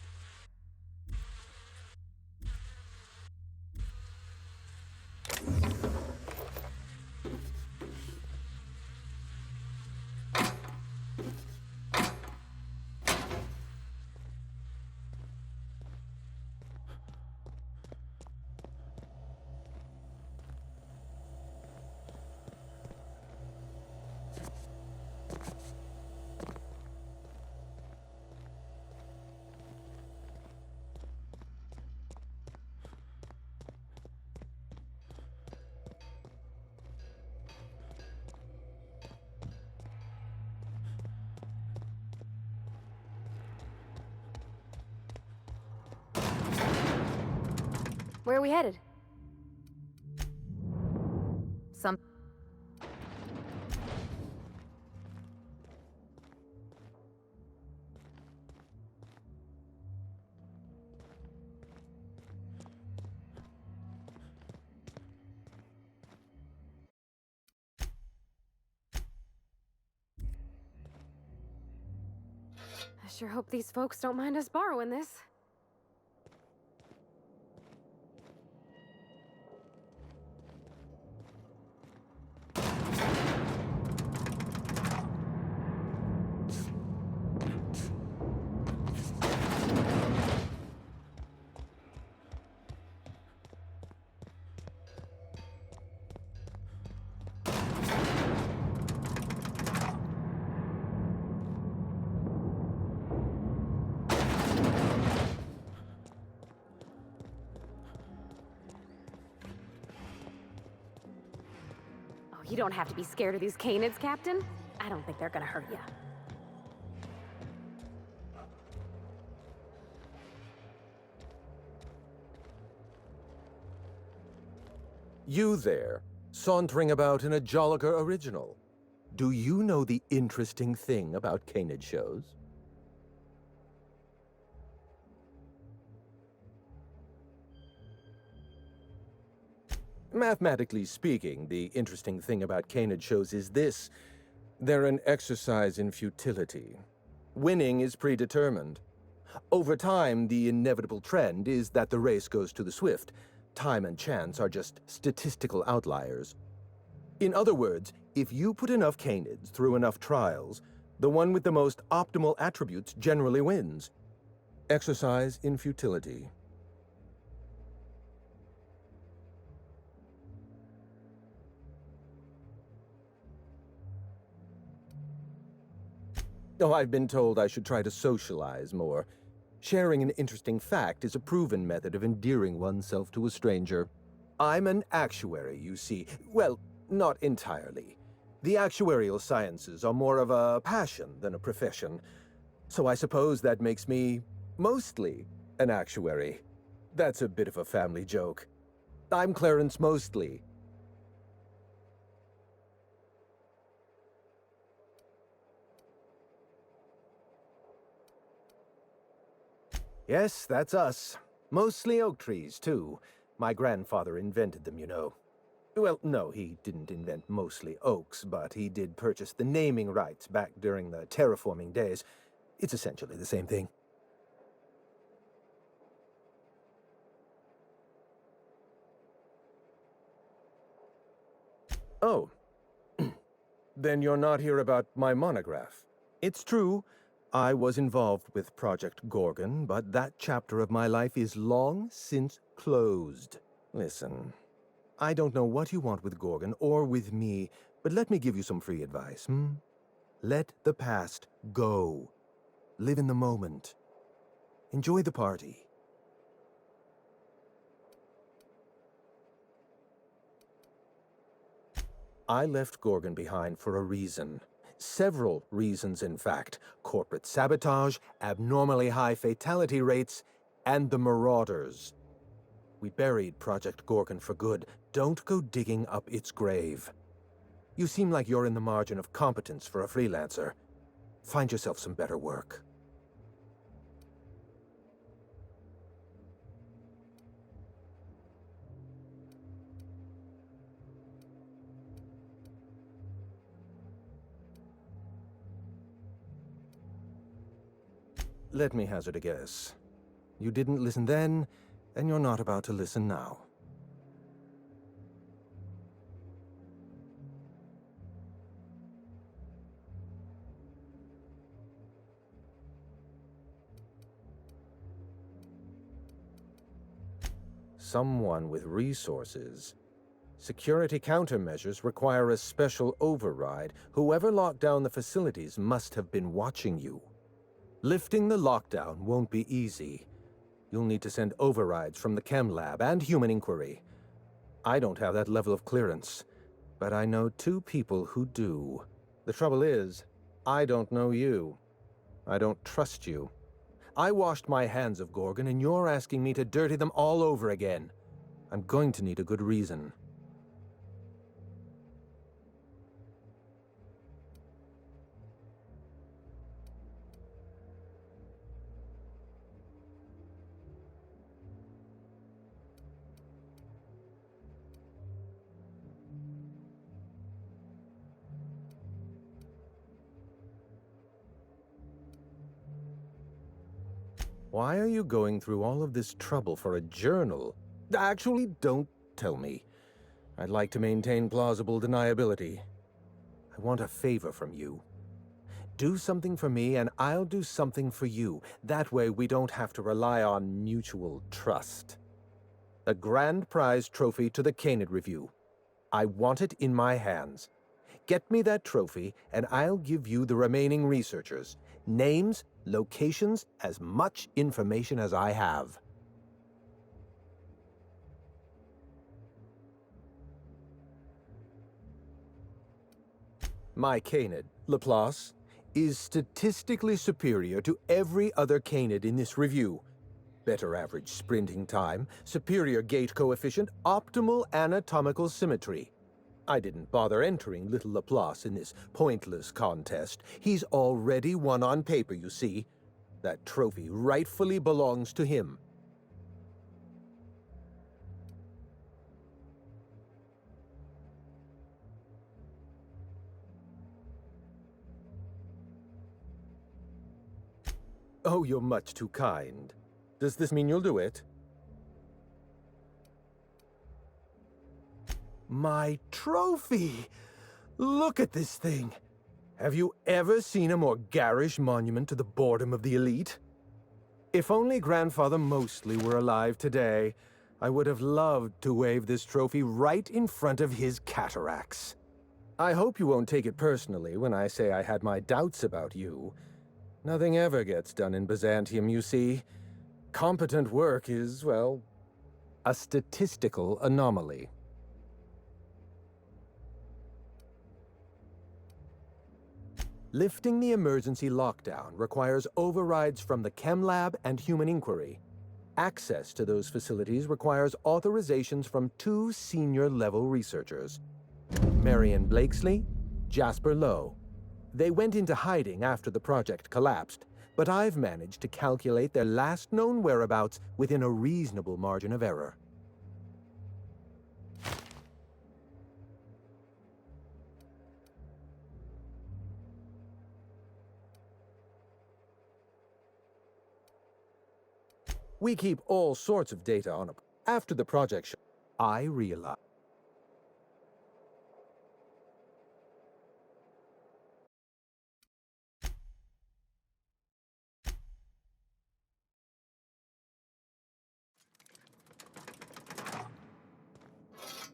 Where are we headed? Some. I sure hope these folks don't mind us borrowing this. You don't have to be scared of these canids, Captain. I don't think they're gonna hurt you. You there, sauntering about in a Jolliker original. Do you know the interesting thing about canid shows? Mathematically speaking, the interesting thing about canid shows is this. They're an exercise in futility. Winning is predetermined. Over time, the inevitable trend is that the race goes to the swift. Time and chance are just statistical outliers. In other words, if you put enough canids through enough trials, the one with the most optimal attributes generally wins. Exercise in futility. Oh, I've been told I should try to socialize more. Sharing an interesting fact is a proven method of endearing oneself to a stranger. I'm an actuary, you see. Well, not entirely. The actuarial sciences are more of a passion than a profession. So I suppose that makes me mostly an actuary. That's a bit of a family joke. I'm Clarence Mostly. Yes, that's us. Mostly oak trees, too. My grandfather invented them, you know. Well, no, he didn't invent mostly oaks, but he did purchase the naming rights back during the terraforming days. It's essentially the same thing. Oh. Then you're not here about my monograph. It's true, I was involved with Project Gorgon, but that chapter of my life is long since closed. Listen, I don't know what you want with Gorgon or with me, but let me give you some free advice, Let the past go. Live in the moment. Enjoy the party. I left Gorgon behind for a reason. Several reasons, in fact. Corporate sabotage, abnormally high fatality rates, and the Marauders. We buried Project Gorgon for good. Don't go digging up its grave. You seem like you're in the margin of competence for a freelancer. Find yourself some better work. Let me hazard a guess. You didn't listen then, and you're not about to listen now. Someone with resources. Security countermeasures require a special override. Whoever locked down the facilities must have been watching you. Lifting the lockdown won't be easy. You'll need to send overrides from the chem lab and human inquiry. I don't have that level of clearance, but I know 2 people who do. The trouble is, I don't know you. I don't trust you. I washed my hands of Gorgon, and you're asking me to dirty them all over again. I'm going to need a good reason. Why are you going through all of this trouble for a journal? Actually, don't tell me. I'd like to maintain plausible deniability. I want a favor from you. Do something for me, and I'll do something for you. That way, we don't have to rely on mutual trust. A grand prize trophy to the Canid Review. I want it in my hands. Get me that trophy, and I'll give you the remaining researchers. Names, locations, as much information as I have. My Canid, Laplace, is statistically superior to every other Canid in this review. Better average sprinting time, superior gait coefficient, optimal anatomical symmetry. I didn't bother entering little Laplace in this pointless contest. He's already won on paper, you see. That trophy rightfully belongs to him. Oh, you're much too kind. Does this mean you'll do it? My trophy! Look at this thing! Have you ever seen a more garish monument to the boredom of the elite? If only Grandfather Mostly were alive today, I would have loved to wave this trophy right in front of his cataracts. I hope you won't take it personally when I say I had my doubts about you. Nothing ever gets done in Byzantium, you see. Competent work is, well, A statistical anomaly. Lifting the emergency lockdown requires overrides from the Chem Lab and Human Inquiry. Access to those facilities requires authorizations from 2 senior-level researchers, Marion Blakesley, Jasper Lowe. They went into hiding after the project collapsed, but I've managed to calculate their last known whereabouts within a reasonable margin of error. We keep all sorts of data on it. After the project, I realized.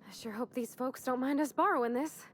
I sure hope these folks don't mind us borrowing this.